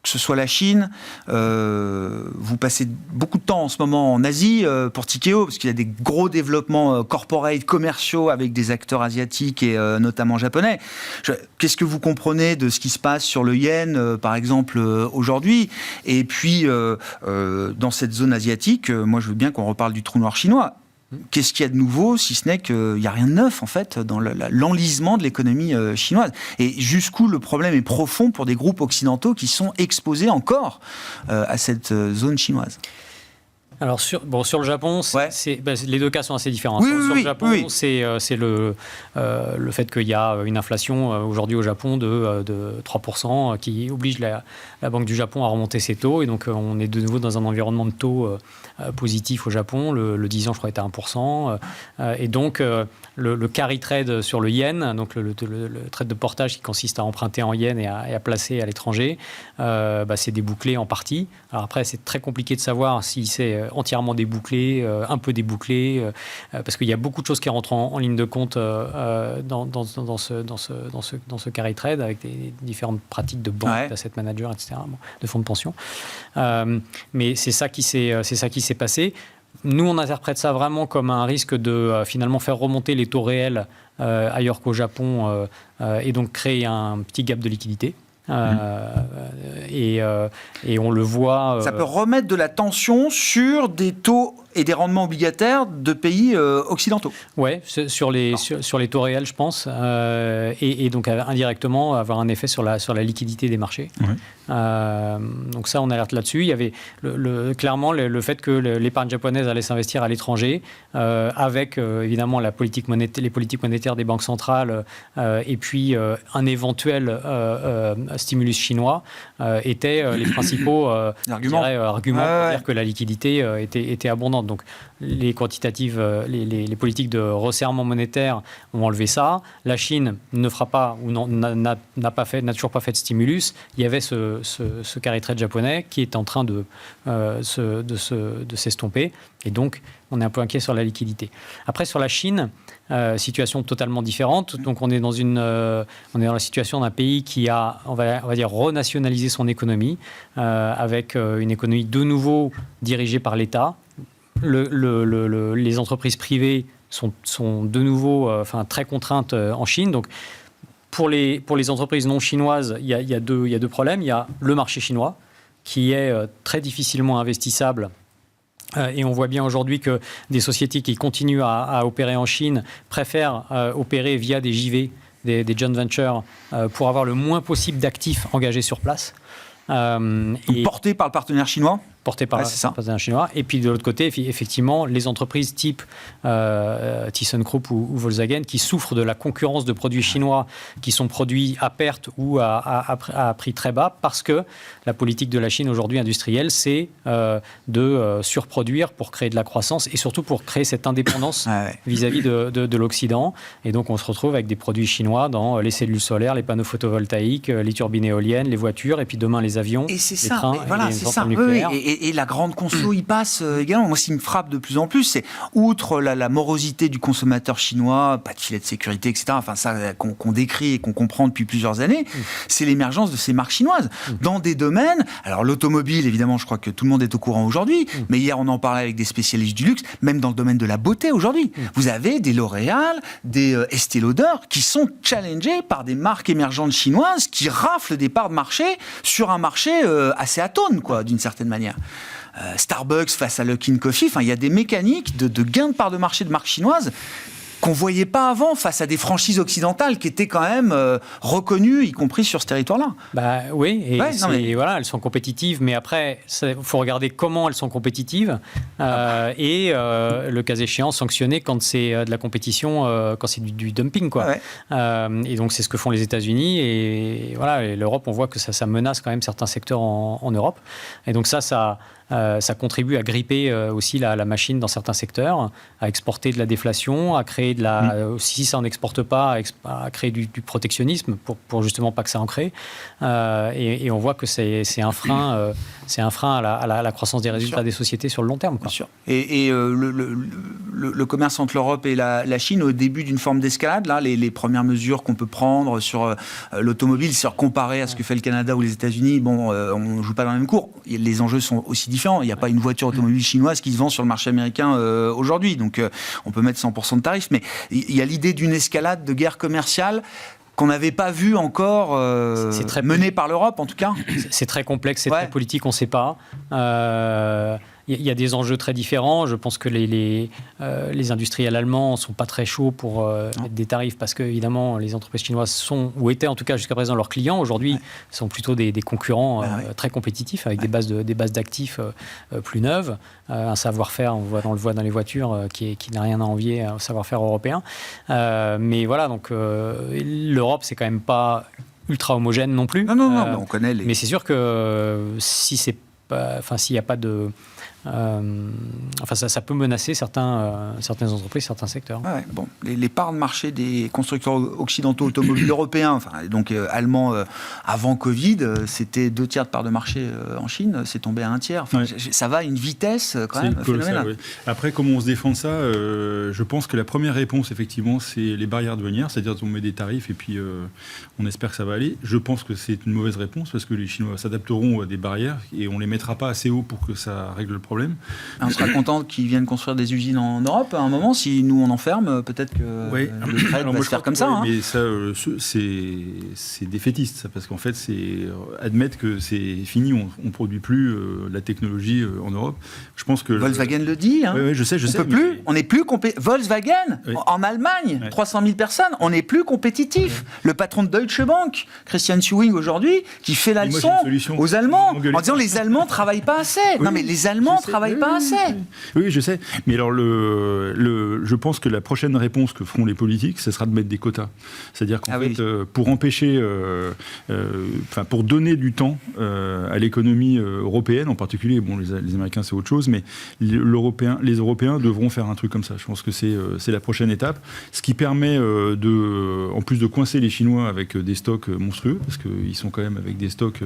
que ce soit la Chine, vous passez beaucoup de temps en ce moment en Asie pour Tikeo, parce qu'il y a des gros développements corporate, commerciaux avec des acteurs asiatiques et notamment japonais. Qu'est-ce que vous comprenez de ce qui se passe sur le yen, par exemple, aujourd'hui ? Et puis, dans cette zone asiatique, moi je veux bien qu'on reparle du trou noir chinois. Qu'est-ce qu'il y a de nouveau, si ce n'est qu'il n'y a rien de neuf, en fait, dans l'enlisement de l'économie chinoise ? Et jusqu'où le problème est profond pour des groupes occidentaux qui sont exposés encore à cette zone chinoise ? Alors, sur le Japon, les deux cas sont assez différents. Sur le Japon, c'est le fait qu'il y a une inflation aujourd'hui au Japon de 3% qui oblige la Banque du Japon à remonter ses taux. Et donc, on est de nouveau dans un environnement de taux positif au Japon. Le 10 ans, je crois, est à 1%. Et donc, le carry trade sur le yen, donc le trade de portage qui consiste à emprunter en yen et à placer à l'étranger, c'est débouclé en partie. Alors après, c'est très compliqué de savoir si c'est entièrement débouclé, un peu débouclé, parce qu'il y a beaucoup de choses qui rentrent en ligne de compte dans ce carry trade avec des différentes pratiques de banque, d'asset manager, etc., de fonds de pension. Mais c'est ça qui s'est passé. Nous, on interprète ça vraiment comme un risque de finalement faire remonter les taux réels ailleurs qu'au Japon et donc créer un petit gap de liquidité. Et on le voit. Ça peut remettre de la tension sur des taux et des rendements obligataires de pays occidentaux. Oui, sur les taux réels, je pense, et donc indirectement avoir un effet sur la liquidité des marchés. Donc ça, on alerte là-dessus. Il y avait clairement le fait que l'épargne japonaise allait s'investir à l'étranger, avec évidemment les politiques monétaires des banques centrales, et puis un éventuel stimulus chinois, étaient les principaux arguments pour dire que la liquidité était abondante. Donc les quantitatives, les politiques de resserrement monétaire ont enlevé ça. La Chine ne fera pas ou n'a toujours pas fait de stimulus. Il y avait ce carry trade japonais qui est en train de s'estomper. Et donc, on est un peu inquiet sur la liquidité. Après, sur la Chine, situation totalement différente. Donc, on est dans la situation d'un pays qui a, on va dire, renationalisé son économie, avec une économie de nouveau dirigée par l'État. Les entreprises privées sont de nouveau très contraintes en Chine. Donc, pour les entreprises non chinoises, il y a deux problèmes. Il y a le marché chinois, qui est très difficilement investissable. Et on voit bien aujourd'hui que des sociétés qui continuent à opérer en Chine préfèrent opérer via des JV, des joint ventures, pour avoir le moins possible d'actifs engagés sur place. Portés par le partenaire chinois ? Porté par un chinois. Et puis de l'autre côté, effectivement, les entreprises type ThyssenKrupp ou Volkswagen qui souffrent de la concurrence de produits chinois qui sont produits à perte ou à prix très bas, parce que la politique de la Chine aujourd'hui industrielle, c'est de surproduire pour créer de la croissance et surtout pour créer cette indépendance vis-à-vis de l'Occident. Et donc on se retrouve avec des produits chinois dans les cellules solaires, les panneaux photovoltaïques, les turbines éoliennes, les voitures, et puis demain les avions, les trains et les centrales nucléaires. Et la grande conso y passe également. Moi, ce qui me frappe de plus en plus, c'est outre la morosité du consommateur chinois, pas de filet de sécurité, etc., enfin ça qu'on décrit et qu'on comprend depuis plusieurs années, c'est l'émergence de ces marques chinoises dans des domaines. Alors l'automobile, évidemment, je crois que tout le monde est au courant aujourd'hui, mais hier on en parlait avec des spécialistes du luxe, même dans le domaine de la beauté aujourd'hui. Vous avez des L'Oréal, des Estée Lauder qui sont challengés par des marques émergentes chinoises qui raflent des parts de marché sur un marché assez atone, quoi, d'une certaine manière. Starbucks face à Luckin Coffee, enfin il y a des mécaniques de gain de parts de marché de marques chinoises qu'on ne voyait pas avant face à des franchises occidentales qui étaient quand même reconnues, y compris sur ce territoire-là. Oui, voilà, elles sont compétitives, mais après, il faut regarder comment elles sont compétitives et le cas échéant, sanctionner quand c'est de la compétition, quand c'est du dumping, quoi. Et donc, c'est ce que font les États-Unis et voilà, et l'Europe, on voit que ça menace quand même certains secteurs en Europe. Et donc ça contribue à gripper aussi la machine dans certains secteurs, à exporter de la déflation, à créer si ça n'en exporte pas, à créer du protectionnisme pour justement pas que ça en crée. Et on voit que c'est un frein à la croissance des résultats des sociétés sur le long terme, quoi. Bien sûr. Et le commerce entre l'Europe et la Chine, au début d'une forme d'escalade, là, les premières mesures qu'on peut prendre sur l'automobile, c'est comparé à ce que fait le Canada ou les États-Unis, on ne joue pas dans le même cours. Les enjeux sont aussi différents. Il n'y a pas une voiture automobile chinoise qui se vend sur le marché américain aujourd'hui. Donc, on peut mettre 100% de tarifs. Mais il y a l'idée d'une escalade de guerre commerciale qu'on n'avait pas vu encore menée par l'Europe, en tout cas. C'est très complexe, c'est très politique, on ne sait pas. Il y a des enjeux très différents. Je pense que les industriels allemands ne sont pas très chauds pour mettre des tarifs parce que, évidemment, les entreprises chinoises sont, ou étaient en tout cas jusqu'à présent, leurs clients. Aujourd'hui, sont plutôt des concurrents très compétitifs avec des bases d'actifs plus neuves, un savoir-faire, on le voit dans les voitures, qui n'a rien à envier au savoir-faire européen. Mais voilà, donc l'Europe, c'est quand même pas ultra homogène non plus. Non, on connaît les... Mais c'est sûr que s'il n'y a pas de... ça peut menacer certaines entreprises, certains secteurs. Bon, les parts de marché des constructeurs occidentaux automobiles européens, donc allemands avant Covid, c'était 2/3 de parts de marché en Chine, c'est tombé à 1/3. Ça va à une vitesse quand même phénoménale. Après, comment on se défend de ça, je pense que la première réponse, effectivement, c'est les barrières douanières, c'est-à-dire qu'on met des tarifs et puis on espère que ça va aller. Je pense que c'est une mauvaise réponse parce que les Chinois s'adapteront à des barrières et on ne les mettra pas assez haut pour que ça règle le problème. On sera content qu'ils viennent construire des usines en Europe à un moment. Si nous on enferme, peut-être que le trade va se faire comme ça. Mais ça, c'est défaitiste, ça, parce qu'en fait, c'est admettre que c'est fini, on ne produit plus la technologie en Europe. Je pense que Volkswagen le dit. Oui, je sais. On n'est plus Volkswagen en Allemagne, 300 000 personnes, on n'est plus compétitif. Le patron de Deutsche Bank, Christian Sewing aujourd'hui, qui fait la leçon aux Allemands en disant les Allemands travaillent pas assez. Non, mais les Allemands travaillent pas assez. Oui, je sais. Mais alors, je pense que la prochaine réponse que feront les politiques, ce sera de mettre des quotas. C'est-à-dire qu'en fait, pour empêcher, pour donner du temps à l'économie européenne, en particulier, les Américains c'est autre chose, mais les Européens devront faire un truc comme ça. Je pense que c'est la prochaine étape. Ce qui permet en plus de coincer les Chinois avec des stocks monstrueux, parce qu'ils sont quand même avec des stocks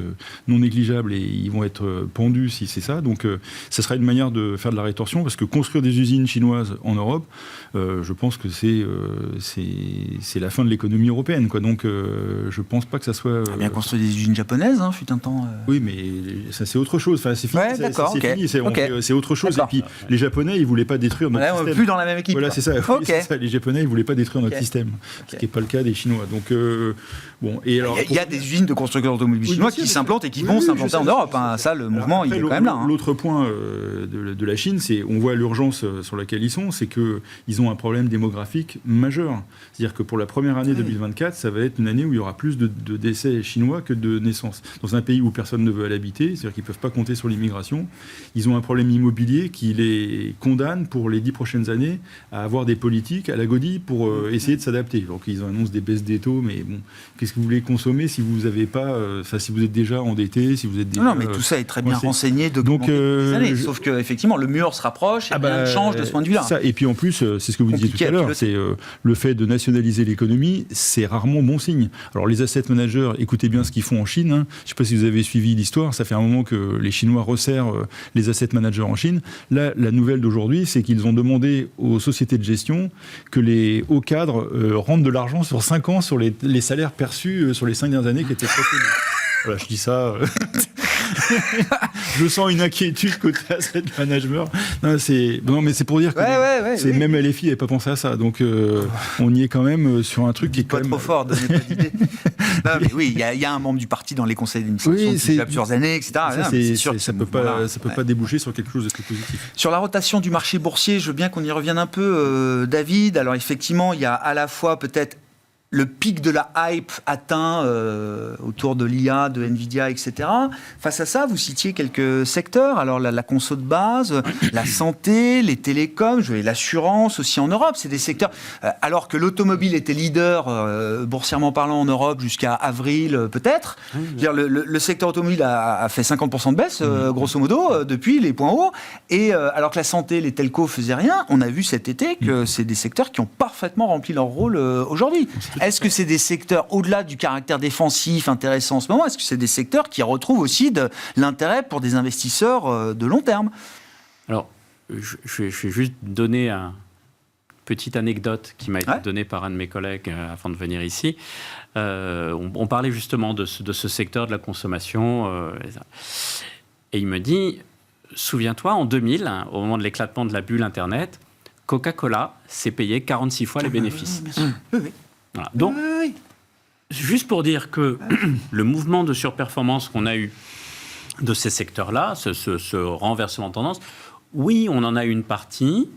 non négligeables et ils vont être pendus si c'est ça. Donc, ça sera une manière de faire de la rétorsion, parce que construire des usines chinoises en Europe, je pense que c'est la fin de l'économie européenne, quoi. Donc, je pense pas que ça soit... On a bien construit des usines japonaises, fut un temps... Oui, mais ça, c'est autre chose. Enfin, c'est fini. C'est autre chose. D'accord. Et puis, les Japonais, ils voulaient pas détruire notre système. Plus dans la même équipe. Voilà, c'est ça. C'est ça. Les Japonais, ils voulaient pas détruire notre système, ce qui n'est pas le cas des Chinois. Donc, et alors, il y a des usines de constructeurs automobiles chinois qui s'implantent et qui vont s'implanter en Europe. Ça, le mouvement, il est quand même là. L'autre point de la Chine, c'est, on voit l'urgence sur laquelle ils sont, c'est qu'ils ont un problème démographique majeur. C'est-à-dire que pour la première année 2024, ça va être une année où il y aura plus de décès chinois que de naissances. Dans un pays où personne ne veut aller habiter, c'est-à-dire qu'ils ne peuvent pas compter sur l'immigration, ils ont un problème immobilier qui les condamne pour les 10 prochaines années à avoir des politiques à la godille pour essayer de s'adapter. Donc ils annoncent des baisses des taux, mais bon, qu'est-ce que vous voulez consommer si vous avez pas, si vous êtes déjà endetté, si vous êtes déjà... Non, mais tout ça est très bien renseigné, documenté depuis des années. Sauf qu'effectivement, le mur se rapproche et rien ne change de ce point de vue-là. Et puis en plus, c'est ce que vous disiez tout à l'heure, c'est le fait de nationaliser l'économie, c'est rarement bon signe. Alors les asset managers, écoutez bien ce qu'ils font en Chine. Je ne sais pas si vous avez suivi l'histoire, ça fait un moment que les Chinois resserrent les asset managers en Chine. Là, la nouvelle d'aujourd'hui, c'est qu'ils ont demandé aux sociétés de gestion que les hauts cadres rendent de l'argent sur 5 ans sur les salaires perçus sur les 5 dernières années qui étaient très connus. Voilà, je dis ça. Je sens une inquiétude côté asset management. Non, mais c'est pour dire que même LFI n'avait pas pensé à ça. Donc, on y est quand même sur un truc qui est pas trop fort, donnez pas d'idée. Non, mais oui, il y a un membre du parti dans les conseils d'administration depuis plusieurs années, etc. Ça peut pas déboucher sur quelque chose de plus positif. Sur la rotation du marché boursier, je veux bien qu'on y revienne un peu, David. Alors effectivement, il y a à la fois peut-être le pic de la hype atteint autour de l'IA, de Nvidia, etc. Face à ça, vous citiez quelques secteurs. Alors la conso de base, la santé, les télécoms, l'assurance aussi en Europe. C'est des secteurs... alors que l'automobile était leader, boursièrement parlant, en Europe jusqu'à avril peut-être. Le secteur automobile a fait 50% de baisse, grosso modo, depuis les points hauts. Et alors que la santé, les telcos faisaient rien, on a vu cet été que c'est des secteurs qui ont parfaitement rempli leur rôle aujourd'hui. Est-ce que c'est des secteurs, au-delà du caractère défensif intéressant en ce moment, est-ce que c'est des secteurs qui retrouvent aussi de l'intérêt pour des investisseurs de long terme ? Alors, je vais juste donner une petite anecdote qui m'a été donnée par un de mes collègues avant de venir ici. On parlait justement de ce secteur de la consommation. Et il me dit, souviens-toi, en 2000, au moment de l'éclatement de la bulle Internet, Coca-Cola s'est payé 46 fois les bénéfices. Oui. Voilà. Donc, juste pour dire que le mouvement de surperformance qu'on a eu de ces secteurs-là, ce renversement de tendance, oui, on en a une partie.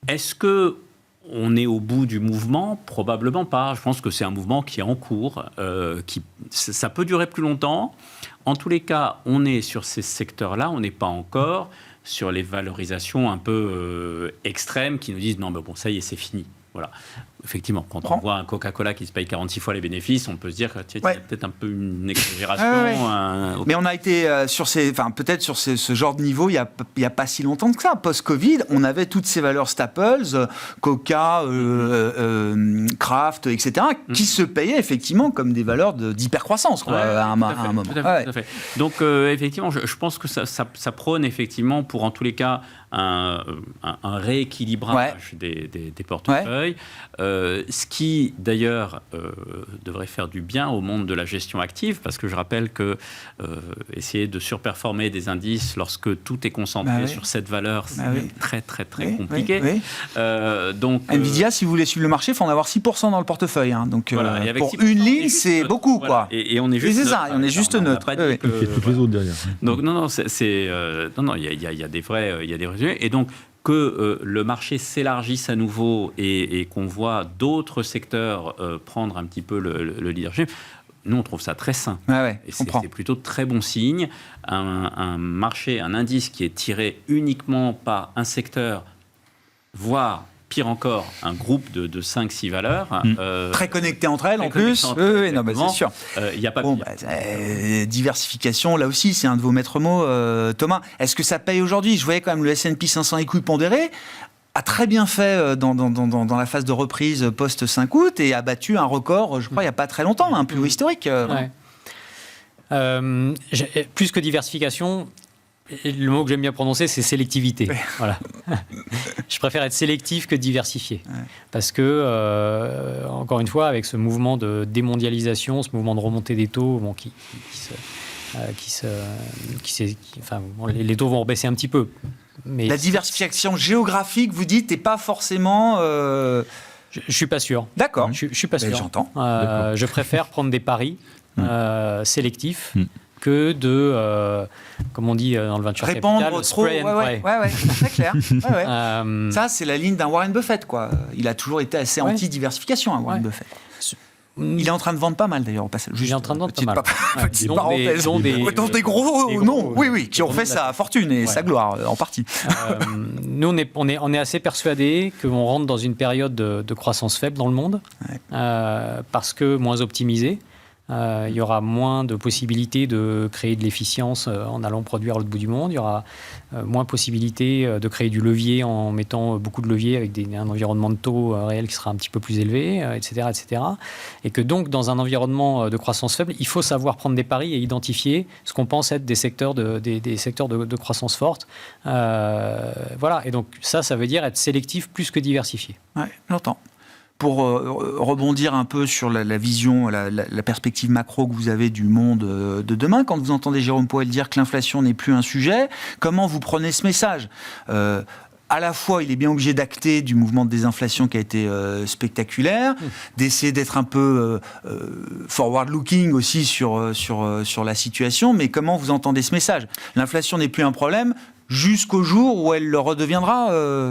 Est-ce qu'on est au bout du mouvement ? Probablement pas. Je pense que c'est un mouvement qui est en cours. Ça peut durer plus longtemps. En tous les cas, on est sur ces secteurs-là, on n'est pas encore sur les valorisations un peu extrêmes qui nous disent « non, mais bon, ça y est, c'est fini ». Voilà. Effectivement, quand on voit un Coca-Cola qui se paye 46 fois les bénéfices, on peut se dire qu'il y a peut-être un peu une exagération. Mais on a été peut-être sur ce genre de niveau il y a pas si longtemps que ça. Post-Covid, on avait toutes ces valeurs staples, Coca, Kraft, etc., qui se payaient effectivement comme des valeurs d'hypercroissance à un moment. Tout à fait. Donc effectivement, je pense que ça prône effectivement pour en tous les cas un rééquilibrage des portefeuilles. Ce qui, d'ailleurs, devrait faire du bien au monde de la gestion active, parce que je rappelle que essayer de surperformer des indices lorsque tout est concentré sur cette valeur, c'est très, très, très compliqué. Donc, Nvidia, si vous voulez suivre le marché, il faut en avoir 6% dans le porteuil. Donc, pour une ligne, c'est beaucoup. Quoi. Et on est juste neutre. On est juste neutre. Et toutes les autres derrière. Donc, il y a des vrais résultats. Et donc, que le marché s'élargisse à nouveau et qu'on voit d'autres secteurs prendre un petit peu le leadership, nous, on trouve ça très sain. Et c'est plutôt très bon signe. Un marché, un indice qui est tiré uniquement par un secteur, voire pire encore, un groupe de 5-6 valeurs. Très connectées entre elles, en plus. Oui, non, c'est sûr. Il n'y a pas diversification, là aussi, c'est un de vos maîtres mots, Thomas. Est-ce que ça paye aujourd'hui ? Je voyais quand même le S&P 500 écoutes pondérées a très bien fait dans la phase de reprise post-5 août et a battu un record, je crois, il n'y a pas très longtemps, un plus haut historique. Plus que diversification... Le mot que j'aime bien prononcer, c'est sélectivité. Voilà. Je préfère être sélectif que diversifié. Parce que, encore une fois, avec ce mouvement de démondialisation, ce mouvement de remontée des taux, les taux vont rebaisser un petit peu. Mais la diversification géographique, vous dites, n'est pas forcément... Je ne suis pas sûr. D'accord. Je suis pas sûr. J'entends. Je préfère prendre des paris sélectifs. Que de, comme on dit dans le venture répandre capital, trop, spray and pray. C'est très clair. Ça, c'est la ligne d'un Warren Buffett, quoi. Il a toujours été assez anti-diversification, Warren Buffett. Il est en train de vendre pas mal, d'ailleurs, au passage. Il est en train de vendre pas mal. Petite parenthèse. Dans des gros noms, qui ont fait sa fortune et sa gloire, en partie. Nous, on est assez persuadés qu'on rentre dans une période de croissance faible dans le monde, parce que moins optimisée. Il y aura moins de possibilités de créer de l'efficience en allant produire à l'autre bout du monde. Il y aura moins de possibilités de créer du levier en mettant beaucoup de leviers avec un environnement de taux réel qui sera un petit peu plus élevé, etc., etc. Et que donc, dans un environnement de croissance faible, il faut savoir prendre des paris et identifier ce qu'on pense être des secteurs de croissance forte. Voilà. Et donc, ça veut dire être sélectif plus que diversifié. Oui, j'entends. Pour rebondir un peu sur la vision, la perspective macro que vous avez du monde de demain, quand vous entendez Jérôme Powell dire que l'inflation n'est plus un sujet, comment vous prenez ce message ? À la fois, il est bien obligé d'acter du mouvement de désinflation qui a été spectaculaire, d'essayer d'être un peu forward-looking aussi sur la situation, mais comment vous entendez ce message ? L'inflation n'est plus un problème jusqu'au jour où elle le redeviendra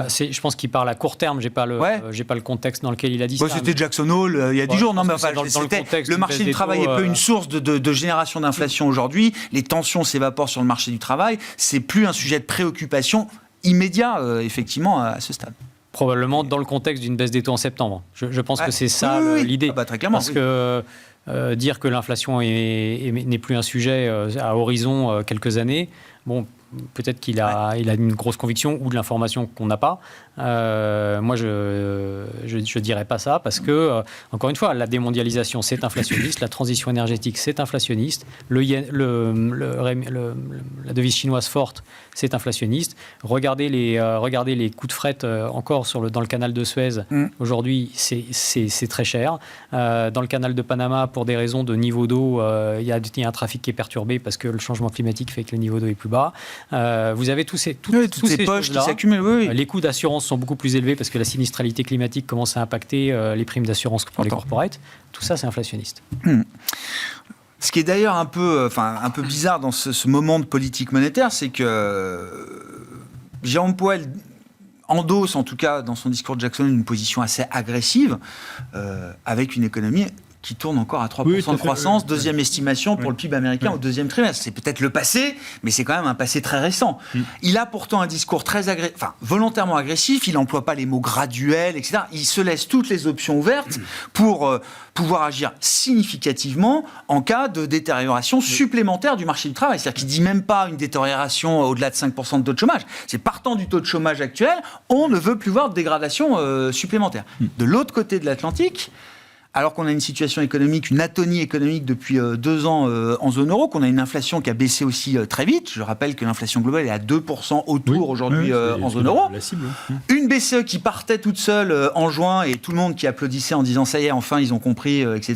Je pense qu'il parle à court terme, j'ai pas le contexte dans lequel il a dit ça. C'était Jackson Hole il y a 10 jours, non, mais enfin, le marché du travail est peu une source de génération d'inflation aujourd'hui, les tensions s'évaporent sur le marché du travail, c'est plus un sujet de préoccupation immédiat, effectivement, à ce stade. Probablement dans le contexte d'une baisse des taux en septembre. Je pense que c'est ça l'idée. Très clairement. Parce que dire que l'inflation n'est plus un sujet à horizon quelques années, bon, peut-être qu'il a une grosse conviction ou de l'information qu'on n'a pas. Moi, je dirais pas ça parce que, encore une fois, la démondialisation, c'est inflationniste. La transition énergétique, c'est inflationniste. La devise chinoise forte, c'est inflationniste. Regardez les coûts de fret encore dans le canal de Suez. Aujourd'hui, c'est très cher. Dans le canal de Panama, pour des raisons de niveau d'eau, il y a un trafic qui est perturbé parce que le changement climatique fait que le niveau d'eau est plus bas. Vous avez toutes ces poches qui s'accumulent. Oui. Les coûts d'assurance sont beaucoup plus élevés parce que la sinistralité climatique commence à impacter les primes d'assurance pour les corporates. Tout ça, c'est inflationniste. Ce qui est d'ailleurs un peu bizarre dans ce moment de politique monétaire, c'est que Jérôme Powell endosse, en tout cas dans son discours de Jackson, une position assez agressive avec une économie qui tourne encore à 3% de croissance, deuxième estimation pour le PIB américain au deuxième trimestre. C'est peut-être le passé, mais c'est quand même un passé très récent. Il a pourtant un discours volontairement agressif, il n'emploie pas les mots graduels, etc. Il se laisse toutes les options ouvertes pour pouvoir agir significativement en cas de détérioration supplémentaire du marché du travail. C'est-à-dire qu'il ne dit même pas une détérioration au-delà de 5% de taux de chômage. C'est partant du taux de chômage actuel, on ne veut plus voir de dégradation supplémentaire. De l'autre côté de l'Atlantique, alors qu'on a une situation économique, une atonie économique depuis 2 ans en zone euro, qu'on a une inflation qui a baissé aussi très vite. Je rappelle que l'inflation globale est à 2% autour aujourd'hui en zone euro. Une BCE qui partait toute seule en juin et tout le monde qui applaudissait en disant « ça y est, enfin, ils ont compris, etc. »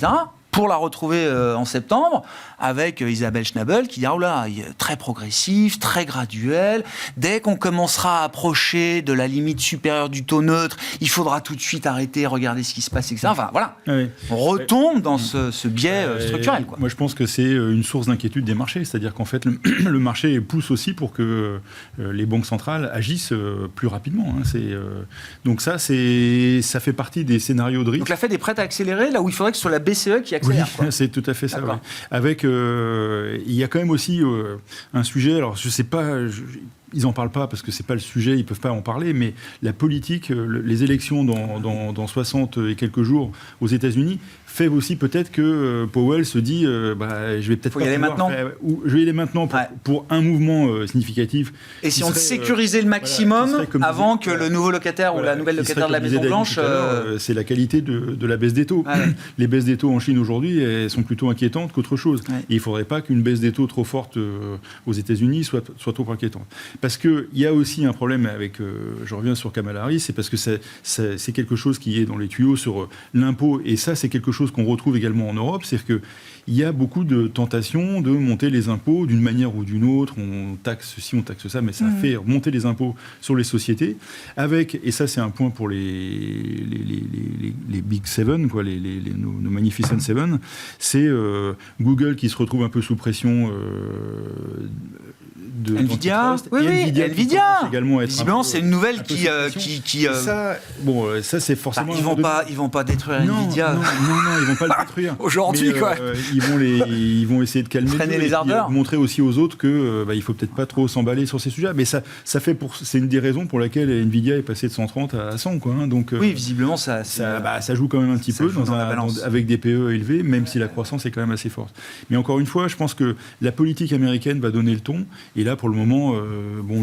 pour la retrouver en septembre, avec Isabelle Schnabel qui dit « oh là, très progressif, très graduel, dès qu'on commencera à approcher de la limite supérieure du taux neutre, il faudra tout de suite arrêter, regarder ce qui se passe, etc. » Enfin, voilà, on retombe dans ce biais structurel. Quoi. Moi, je pense que c'est une source d'inquiétude des marchés, c'est-à-dire qu'en fait, le marché pousse aussi pour que les banques centrales agissent plus rapidement. Donc ça fait partie des scénarios de risque. Donc la Fed est prête à accélérer, là où il faudrait que ce soit la BCE qui accélère. Oui, c'est tout à fait ça. Ouais. Avec, il y a quand même aussi un sujet, alors je ne sais pas... Ils n'en parlent pas parce que ce n'est pas le sujet, ils ne peuvent pas en parler, mais la politique, les élections dans 60 et quelques jours aux États-Unis fait aussi peut-être que Powell se dit je vais peut-être pas y aller maintenant. Je vais y aller maintenant pour un mouvement significatif. Et si on sécurisait le maximum avant que le nouveau locataire ou la nouvelle locataire de la Maison-Blanche... c'est la qualité de la baisse des taux. Les baisses des taux en Chine aujourd'hui, elles sont plutôt inquiétantes qu'autre chose. Et il ne faudrait pas qu'une baisse des taux trop forte aux États-Unis soit trop inquiétante. Parce qu'il y a aussi un problème avec, je reviens sur Kamala Harris, c'est parce que c'est quelque chose qui est dans les tuyaux sur l'impôt, et ça c'est quelque chose qu'on retrouve également en Europe, c'est-à-dire qu'il y a beaucoup de tentations de monter les impôts d'une manière ou d'une autre, on taxe ceci, on taxe ça, mais ça fait monter les impôts sur les sociétés, avec, et ça c'est un point pour les Big Seven, quoi, nos Magnificent Seven, c'est Google qui se retrouve un peu sous pression Nvidia, d'antitrust. oui, Et Nvidia. Nvidia. Qui commence également à être Visiblement, un peu- c'est une nouvelle un peu qui, ça, c'est forcément. ils vont pas détruire Nvidia Non, ils vont pas le détruire. aujourd'hui, Mais, quoi. Ils vont essayer de calmer Freiner le jeu les et puis, ardeurs. montrer aussi aux autres que il faut peut-être pas trop s'emballer sur ces sujets. Mais c'est une des raisons pour laquelle Nvidia est passé de 130 à 100, quoi. Hein. Donc, Oui, visiblement, ça joue quand même un petit ça peu joue dans la balance. avec des PE élevés, même si la croissance est quand même assez forte. Mais encore une fois, je pense que la politique américaine va donner le ton. Et là, pour le moment,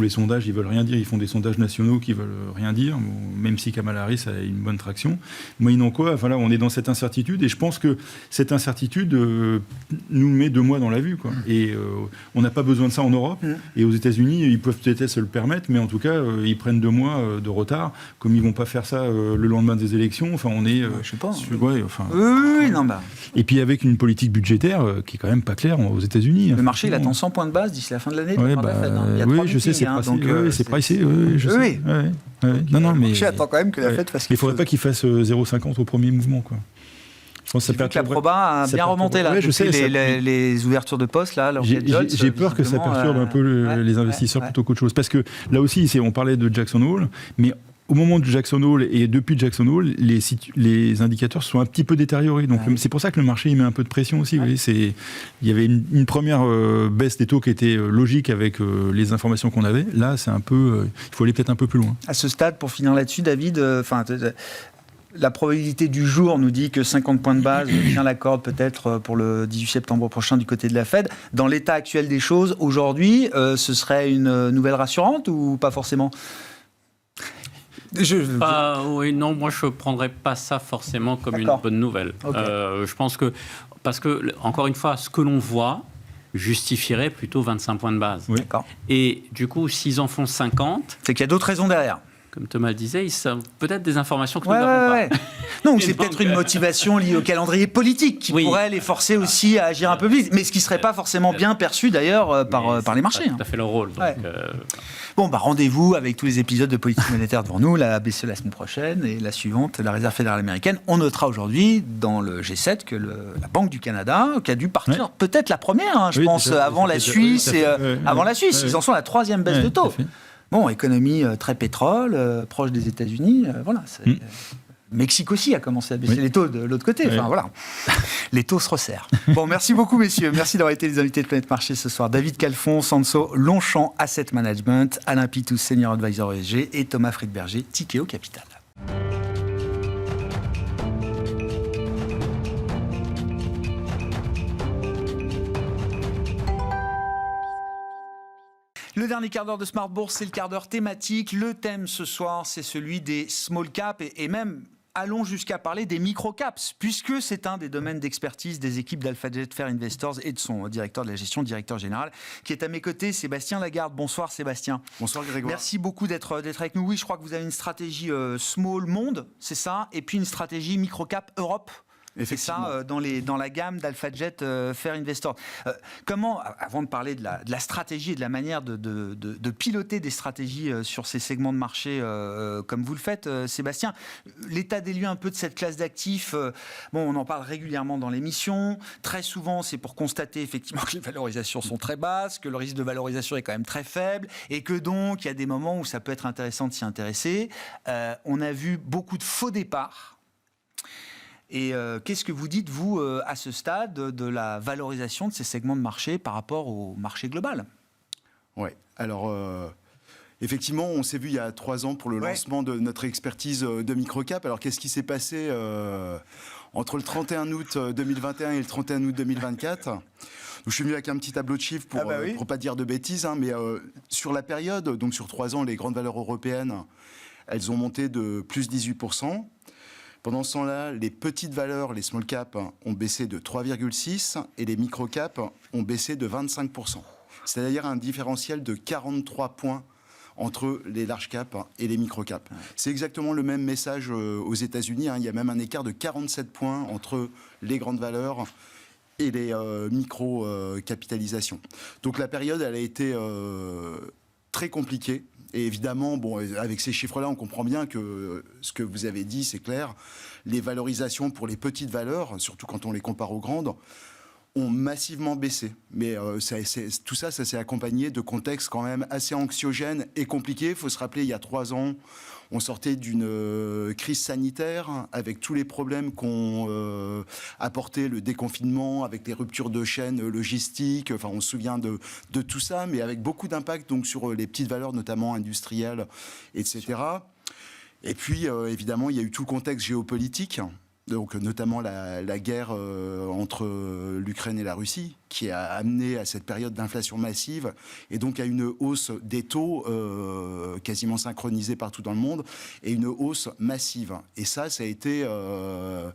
les sondages, ils veulent rien dire. Ils font des sondages nationaux qui veulent rien dire, même si Kamala Harris a une bonne traction. Moyennant quoi, là, on est dans cette incertitude. Et je pense que cette incertitude nous met 2 mois dans la vue, quoi. Et on n'a pas besoin de ça en Europe. Et aux États-Unis, ils peuvent peut-être se le permettre, mais en tout cas, ils prennent 2 mois de retard. Comme ils vont pas faire ça le lendemain des élections, on est. je sais pas. Oui, non, Et puis avec une politique budgétaire qui est quand même pas claire aux États-Unis. Le marché, il attend 100 points de base d'ici la fin de l'année. Ouais, de la Fed, hein. Il y a 3 je sais, c'est meetings, pricé. donc, C'est pricé. Je sais. Oui. Non, mais. Le marché attend quand même que la Fed fasse. Il ne faudrait pas qu'il fasse 0,50 au premier mouvement, quoi. Je pense que la Proba a bien remonté là. Je sais, les ouvertures de postes là. J'ai peur que ça perturbe un peu les investisseurs plutôt qu'autre chose. Parce que là aussi, on parlait de Jackson Hole, mais au moment de Jackson Hole et depuis Jackson Hole, les indicateurs se sont un petit peu détériorés. Donc c'est pour ça que le marché il met un peu de pression aussi. Vous voyez, il y avait une première baisse des taux qui était logique avec les informations qu'on avait. Là, c'est un peu, il faut aller peut-être un peu plus loin. À ce stade, pour finir là-dessus, David, la probabilité du jour nous dit que 50 points de base tient la corde peut-être pour le 18 septembre prochain du côté de la Fed. Dans l'état actuel des choses, aujourd'hui, ce serait une nouvelle rassurante ou pas forcément ? Oui, non, moi je ne prendrais pas ça forcément comme une bonne nouvelle. Okay. Je pense que, parce que, encore une fois, ce que l'on voit justifierait plutôt 25 points de base. Oui. D'accord. Et du coup, s'ils en font 50... C'est qu'il y a d'autres raisons derrière. Comme Thomas le disait, ils savent peut-être des informations que nous n'avons pas. Non, c'est peut-être une motivation liée au calendrier politique qui pourrait les forcer aussi à agir un peu plus vite, mais ce qui ne serait pas forcément bien perçu d'ailleurs par les marchés. C'est tout à fait leur rôle. Donc, Bon, rendez-vous avec tous les épisodes de politique monétaire devant nous, la BCE la semaine prochaine et la suivante, la Réserve fédérale américaine. On notera aujourd'hui dans le G7 que la Banque du Canada, qui a dû partir peut-être la première, je pense, avant la Suisse et avant la Suisse. Ils en sont à la 3e baisse de taux. Bon, économie très pétrole, proche des États-Unis, voilà. Mexique aussi a commencé à baisser les taux de l'autre côté. Enfin, voilà. Les taux se resserrent. Bon, merci beaucoup, messieurs. Merci d'avoir été les invités de Planète Marché ce soir. David Calfon, Sanso, Longchamp Asset Management, Alain Pitous, Senior Advisor ESG et Thomas Friedberger, Tikeo Capital. Le dernier quart d'heure de Smart Bourse, c'est le quart d'heure thématique. Le thème ce soir, c'est celui des small caps et même allons jusqu'à parler des micro-caps, puisque c'est un des domaines d'expertise des équipes d'AlphaJet Fair Investors et de son directeur de la gestion, directeur général, qui est à mes côtés, Sébastien Lagarde. Bonsoir Sébastien. Bonsoir Grégoire. Merci beaucoup d'être avec nous. Oui, je crois que vous avez une stratégie small monde, c'est ça, et puis une stratégie micro-cap Europe. C'est ça, dans la gamme d'AlphaJet Fair Investors. Comment, avant de parler de la stratégie et de la manière de piloter des stratégies sur ces segments de marché comme vous le faites, Sébastien, l'état des lieux un peu de cette classe d'actifs, on en parle régulièrement dans l'émission. Très souvent, c'est pour constater effectivement que les valorisations sont très basses, que le risque de valorisation est quand même très faible et que donc, il y a des moments où ça peut être intéressant de s'y intéresser. On a vu beaucoup de faux départs. Et qu'est-ce que vous dites, vous, à ce stade, de la valorisation de ces segments de marché par rapport au marché global ? Oui, alors effectivement, on s'est vu il y a 3 ans pour le lancement de notre expertise de microcap. Alors qu'est-ce qui s'est passé entre le 31 août 2021 et le 31 août 2024 ? Donc, je suis venu avec un petit tableau de chiffres pour pas dire de bêtises, mais sur la période, donc sur 3 ans, les grandes valeurs européennes, elles ont monté de plus 18%. Pendant ce temps-là, les petites valeurs, les small caps, ont baissé de 3,6% et les micro caps ont baissé de 25%. C'est-à-dire un différentiel de 43 points entre les large caps et les micro caps. C'est exactement le même message aux États-Unis. Il y a même un écart de 47 points entre les grandes valeurs et les micro-capitalisations. Donc la période, elle a été très compliquée. Et évidemment, avec ces chiffres-là, on comprend bien que ce que vous avez dit, c'est clair. Les valorisations pour les petites valeurs, surtout quand on les compare aux grandes, ont massivement baissé. Mais tout ça s'est accompagné de contextes quand même assez anxiogènes et compliqués. Il faut se rappeler, il y a 3 ans, on sortait d'une crise sanitaire avec tous les problèmes qu'ont apporté le déconfinement, avec les ruptures de chaînes logistiques. Enfin, on se souvient de tout ça, mais avec beaucoup d'impact donc sur les petites valeurs, notamment industrielles, etc. Et puis, évidemment, il y a eu tout le contexte géopolitique. Donc, notamment la guerre entre l'Ukraine et la Russie, qui a amené à cette période d'inflation massive et donc à une hausse des taux quasiment synchronisée partout dans le monde et une hausse massive. Et ça a été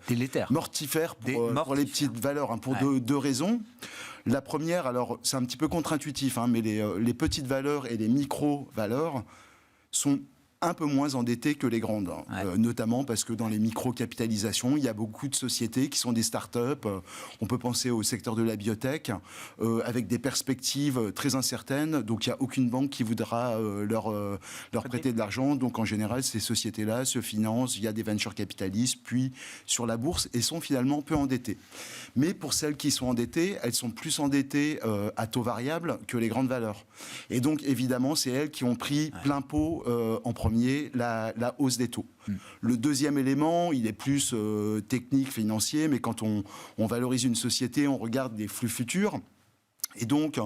délétère, mortifère pour les petites valeurs, pour deux raisons. La première, alors c'est un petit peu contre-intuitif, mais les petites valeurs et les micro-valeurs sont un peu moins endettés que les grandes, notamment parce que dans les micro-capitalisations, il y a beaucoup de sociétés qui sont des start-up. On peut penser au secteur de la biotech, avec des perspectives très incertaines. Donc, il n'y a aucune banque qui voudra leur prêter de l'argent. Donc, en général, ces sociétés-là se financent via des venture capitalistes, puis sur la bourse, et sont finalement peu endettées. Mais pour celles qui sont endettées, elles sont plus endettées à taux variable que les grandes valeurs. Et donc, évidemment, c'est elles qui ont pris plein pot en premier la hausse des taux. Le deuxième élément, il est plus technique, financier, mais quand on valorise une société, on regarde des flux futurs. Et donc,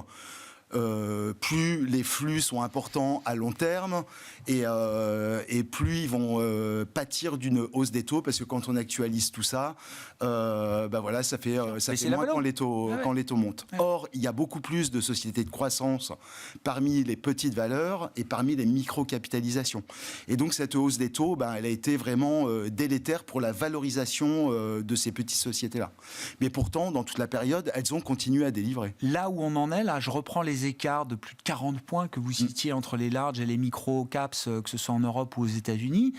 plus les flux sont importants à long terme et plus ils vont pâtir d'une hausse des taux, parce que quand on actualise tout ça, ça fait moins quand les taux montent. Ouais. Or, il y a beaucoup plus de sociétés de croissance parmi les petites valeurs et parmi les micro-capitalisations. Et donc cette hausse des taux, elle a été vraiment délétère pour la valorisation de ces petites sociétés-là. Mais pourtant, dans toute la période, elles ont continué à délivrer. Là où on en est, là, je reprends les écarts de plus de 40 points que vous citiez entre les larges et les micro-caps, que ce soit en Europe ou aux États-Unis.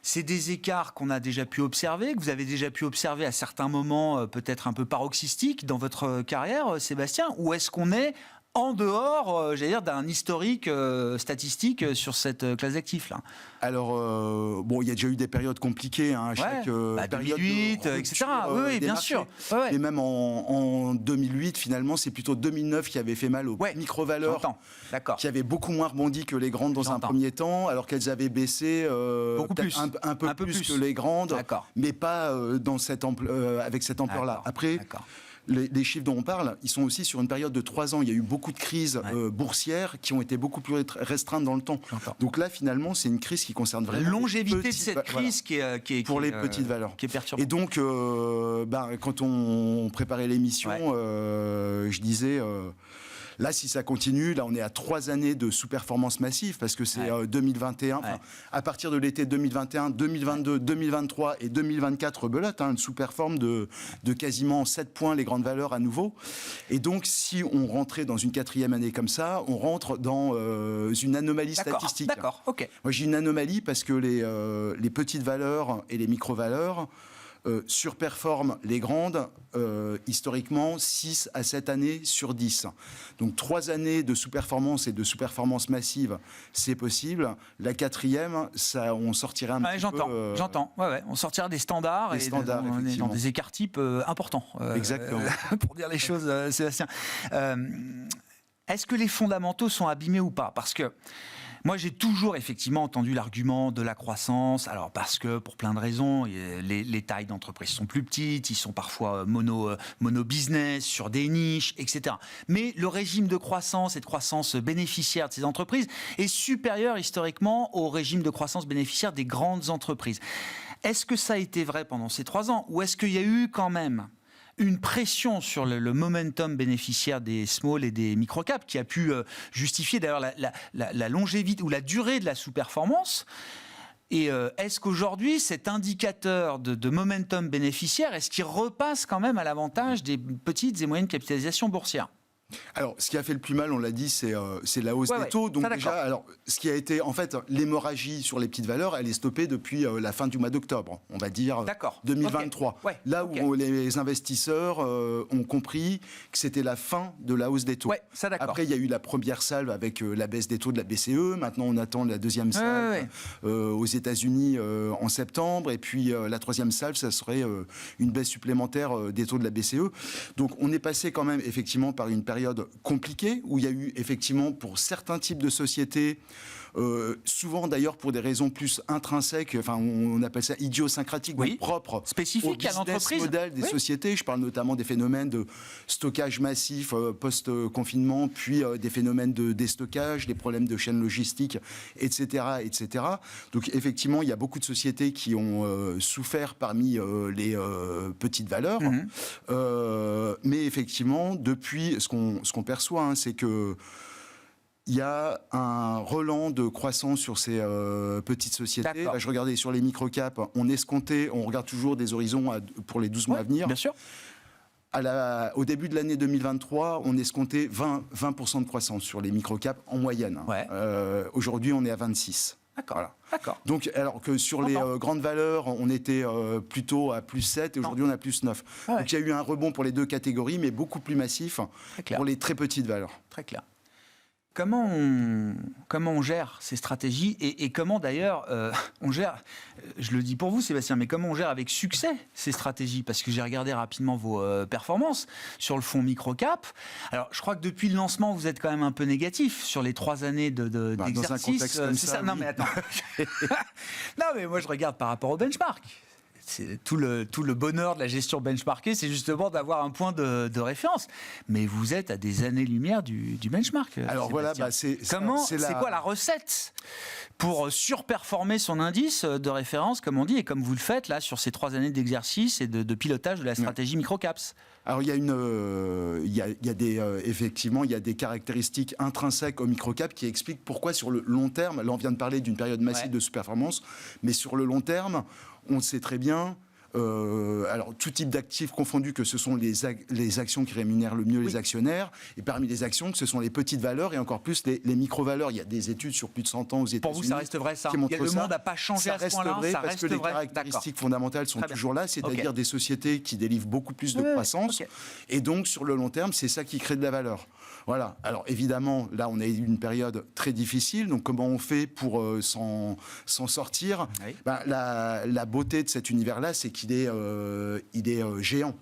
C'est des écarts qu'on a déjà pu observer, que vous avez déjà pu observer à certains moments peut-être un peu paroxystiques dans votre carrière, Sébastien, ou est-ce qu'on est en dehors, d'un historique statistique sur cette classe d'actifs là? Alors, il y a déjà eu des périodes compliquées, chaque période 2008, etc. Oui, bien sûr. Et même en 2008, finalement, c'est plutôt 2009 qui avait fait mal aux micro-valeurs, qui avaient beaucoup moins rebondi que les grandes dans un premier temps, alors qu'elles avaient baissé un peu plus que les grandes, mais pas avec cette ampleur-là. Après, les chiffres dont on parle, ils sont aussi sur une période de 3 ans. Il y a eu beaucoup de crises boursières qui ont été beaucoup plus restreintes dans le temps. Donc là, finalement, c'est une crise qui concerne vraiment la longévité de cette crise qui est pour les petites valeurs, qui est perturbante. Et donc, quand on préparait l'émission, je disais... Là, si ça continue, là, on est à 3 années de sous-performance massive, parce que c'est 2021, à partir de l'été 2021, 2022, 2023 et 2024, rebelote, une sous-performe de quasiment 7 points les grandes valeurs à nouveau. Et donc, si on rentrait dans une 4e année comme ça, on rentre dans une anomalie statistique. D'accord, ok. Moi, j'ai une anomalie parce que les petites valeurs et les micro-valeurs surperforment les grandes, historiquement, 6 à 7 années sur 10. Donc 3 années de sous-performance et de sous-performance massive, c'est possible. La 4e, on sortirait un petit peu... J'entends. On sortira des standards, on est dans des écarts types importants. Exactement. Pour dire les choses, Sébastien. Est-ce que les fondamentaux sont abîmés ou pas? Parce que moi, j'ai toujours effectivement entendu l'argument de la croissance. Alors, parce que pour plein de raisons, les tailles d'entreprise sont plus petites, ils sont parfois mono-business, sur des niches, etc. Mais le régime de croissance et de croissance bénéficiaire de ces entreprises est supérieur historiquement au régime de croissance bénéficiaire des grandes entreprises. Est-ce que ça a été vrai pendant ces 3 ans? Ou est-ce qu'il y a eu quand même une pression sur le momentum bénéficiaire des small et des microcaps qui a pu justifier d'ailleurs la longévité ou la durée de la sous-performance? Et est-ce qu'aujourd'hui, cet indicateur de momentum bénéficiaire, est-ce qu'il repasse quand même à l'avantage des petites et moyennes capitalisations boursières? Alors, ce qui a fait le plus mal, on l'a dit, c'est la hausse des taux. Donc déjà, alors, ce qui a été, en fait, l'hémorragie sur les petites valeurs, elle est stoppée depuis la fin du mois d'octobre, on va dire 2023. Okay. Là où les investisseurs ont compris que c'était la fin de la hausse des taux. Après, il y a eu la première salve avec la baisse des taux de la BCE. Maintenant, on attend la deuxième salve aux États-Unis en septembre. Et puis, la troisième salve, ça serait une baisse supplémentaire des taux de la BCE. Donc, on est passé quand même, effectivement, par une période compliquée, où il y a eu effectivement pour certains types de sociétés, souvent d'ailleurs pour des raisons plus intrinsèques, enfin on appelle ça idiosyncratiques, donc propres, spécifiques à l'entreprise, modèle des sociétés. Je parle notamment des phénomènes de stockage massif post-confinement, puis des phénomènes de déstockage, des problèmes de chaîne logistique, etc., etc. Donc effectivement, il y a beaucoup de sociétés qui ont souffert parmi les petites valeurs, mais effectivement, depuis ce qu'on perçoit, c'est que il y a un relan de croissance sur ces petites sociétés. Là, je regardais sur les microcaps, on regarde toujours des horizons pour les 12 mois à venir. Bien sûr. Au début de l'année 2023, on escomptait 20% de croissance sur les microcaps en moyenne. Aujourd'hui, on est à 26%. D'accord. Donc, alors que sur les grandes valeurs, on était plutôt à plus 7 et aujourd'hui on a plus 9. Donc il y a eu un rebond pour les deux catégories, mais beaucoup plus massif pour les très petites valeurs. Très clair. Comment on gère ces stratégies et comment d'ailleurs on gère, je le dis pour vous Sébastien, mais comment on gère avec succès ces stratégies? Parce que j'ai regardé rapidement vos performances sur le fonds microcap. Alors je crois que depuis le lancement, vous êtes quand même un peu négatif sur les 3 années d'exercice. Dans un contexte comme ça, oui. Non mais attends. Non mais moi je regarde par rapport au benchmark. C'est tout le bonheur de la gestion benchmarkée, c'est justement d'avoir un point de référence. Mais vous êtes à des années-lumière du benchmark. Alors voilà, c'est quoi la recette pour surperformer son indice de référence, comme on dit, et comme vous le faites là sur ces 3 années d'exercice et de pilotage de la stratégie microcaps? Alors il y a effectivement il y a des caractéristiques intrinsèques au microcap qui expliquent pourquoi sur le long terme, là on vient de parler d'une période massive de sous-performance, mais sur le long terme, on sait très bien, alors tout type d'actifs confondus, que ce sont les actions qui rémunèrent le mieux les actionnaires, et parmi les actions, que ce sont les petites valeurs et encore plus les micro-valeurs. Il y a des études sur plus de 100 ans aux États-Unis. Pour vous, ça reste vrai, ça? Le monde n'a pas changé à ce point-là, ça reste vrai, parce que les caractéristiques fondamentales sont toujours là, c'est-à-dire des sociétés qui délivrent beaucoup plus de croissance, et donc sur le long terme, c'est ça qui crée de la valeur. Voilà. Alors évidemment, là, on a eu une période très difficile. Donc comment on fait pour s'en sortir? La beauté de cet univers-là, c'est qu'il est géant.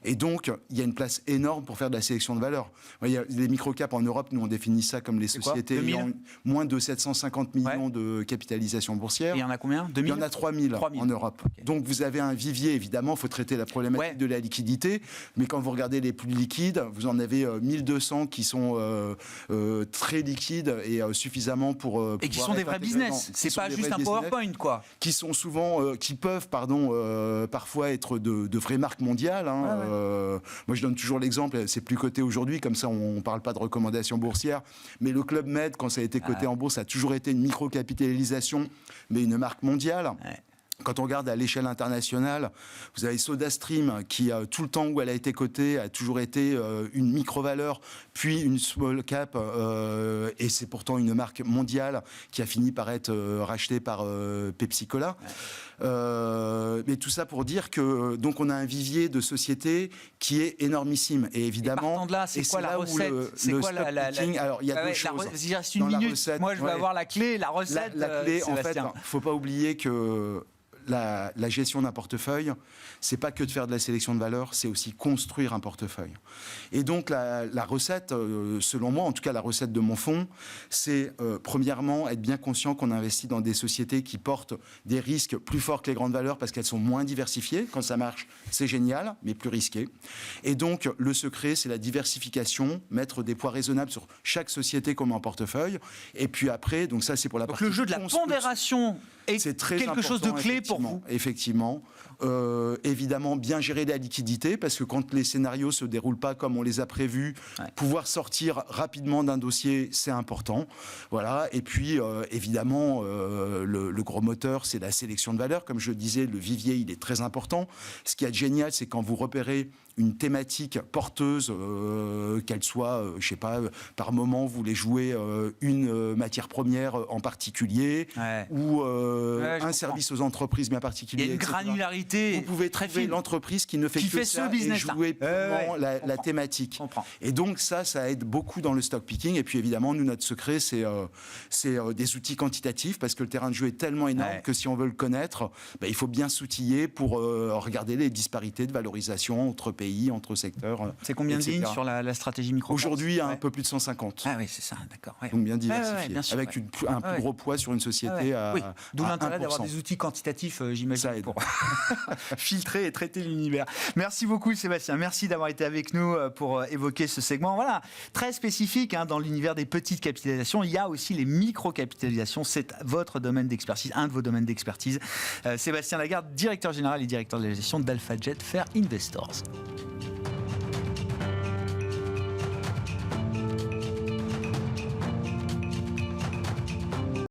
Et donc, il y a une place énorme pour faire de la sélection de valeur. Les microcaps en Europe, nous on définit ça comme les sociétés ayant moins de 750 millions de capitalisation boursière. Et il y en a combien? 2000? Il y en a 3000 en Europe. Okay. Donc vous avez un vivier, évidemment, il faut traiter la problématique de la liquidité. Mais quand vous regardez les plus liquides, vous en avez 1200 qui sont très liquides et suffisamment pour... et qui sont des vrais business. C'est pas juste un PowerPoint, quoi. Qui sont souvent... qui peuvent, parfois être de vraies marques mondiales. Moi, je donne toujours l'exemple, c'est plus coté aujourd'hui, comme ça on ne parle pas de recommandations boursières, mais le Club Med, quand ça a été coté en bourse, ça a toujours été une micro-capitalisation, mais une marque mondiale. Quand on regarde à l'échelle internationale, vous avez SodaStream qui, tout le temps où elle a été cotée, a toujours été une micro-valeur, puis une small cap, et c'est pourtant une marque mondiale qui a fini par être rachetée par Pepsi-Cola. Mais tout ça pour dire que donc on a un vivier de sociétés qui est énormissime. Et évidemment, et partant de là, c'est quoi la recette? C'est quoi alors il y a deux choses. Il reste une minute. Recette, moi, je veux avoir la clé, la recette. La clé, en fait, il faut pas oublier que la gestion d'un portefeuille, c'est pas que de faire de la sélection de valeur, c'est aussi construire un portefeuille. Et donc la recette, selon moi, en tout cas la recette de mon fonds, c'est premièrement être bien conscient qu'on investit dans des sociétés qui portent des risques plus forts que les grandes valeurs parce qu'elles sont moins diversifiées. Quand ça marche, c'est génial, mais plus risqué. Et donc le secret, c'est la diversification, mettre des poids raisonnables sur chaque société comme un portefeuille. Et puis après, donc ça c'est pour la partie... Donc le jeu de la pondération est très quelque chose de clé pour vous. Effectivement. Évidemment, bien gérer la liquidité, parce que quand les scénarios ne se déroulent pas comme on les a prévus, pouvoir sortir rapidement d'un dossier, c'est important. Voilà. Et puis, évidemment, le gros moteur, c'est la sélection de valeur. Comme je le disais, le vivier, il est très important. Ce qui est génial, c'est quand vous repérez une thématique porteuse, qu'elle soit, je sais pas, par moment vous voulez jouer une matière première en particulier, ou un service aux entreprises bien particulier. Il y a une granularité. Vous pouvez trouver l'entreprise qui ne fait que ça et jouer purement la thématique. Et donc ça aide beaucoup dans le stock picking. Et puis évidemment, nous, notre secret, c'est des outils quantitatifs, parce que le terrain de jeu est tellement énorme que si on veut le connaître, il faut bien s'outiller pour regarder les disparités de valorisation entre pays, entre secteurs. C'est combien de lignes sur la stratégie micro? Aujourd'hui, un peu plus de 150. Ah oui, c'est ça, d'accord. Donc bien diversifié, avec un plus gros poids sur une société à D'où l'intérêt d'avoir des outils quantitatifs, j'imagine, pour filtrer et traiter l'univers. Merci beaucoup, Sébastien. Merci d'avoir été avec nous pour évoquer ce segment. Voilà, très spécifique dans l'univers des petites capitalisations. Il y a aussi les micro-capitalisations. C'est votre domaine d'expertise, un de vos domaines d'expertise. Sébastien Lagarde, directeur général et directeur de la gestion d'AlphaJet Fair Investors.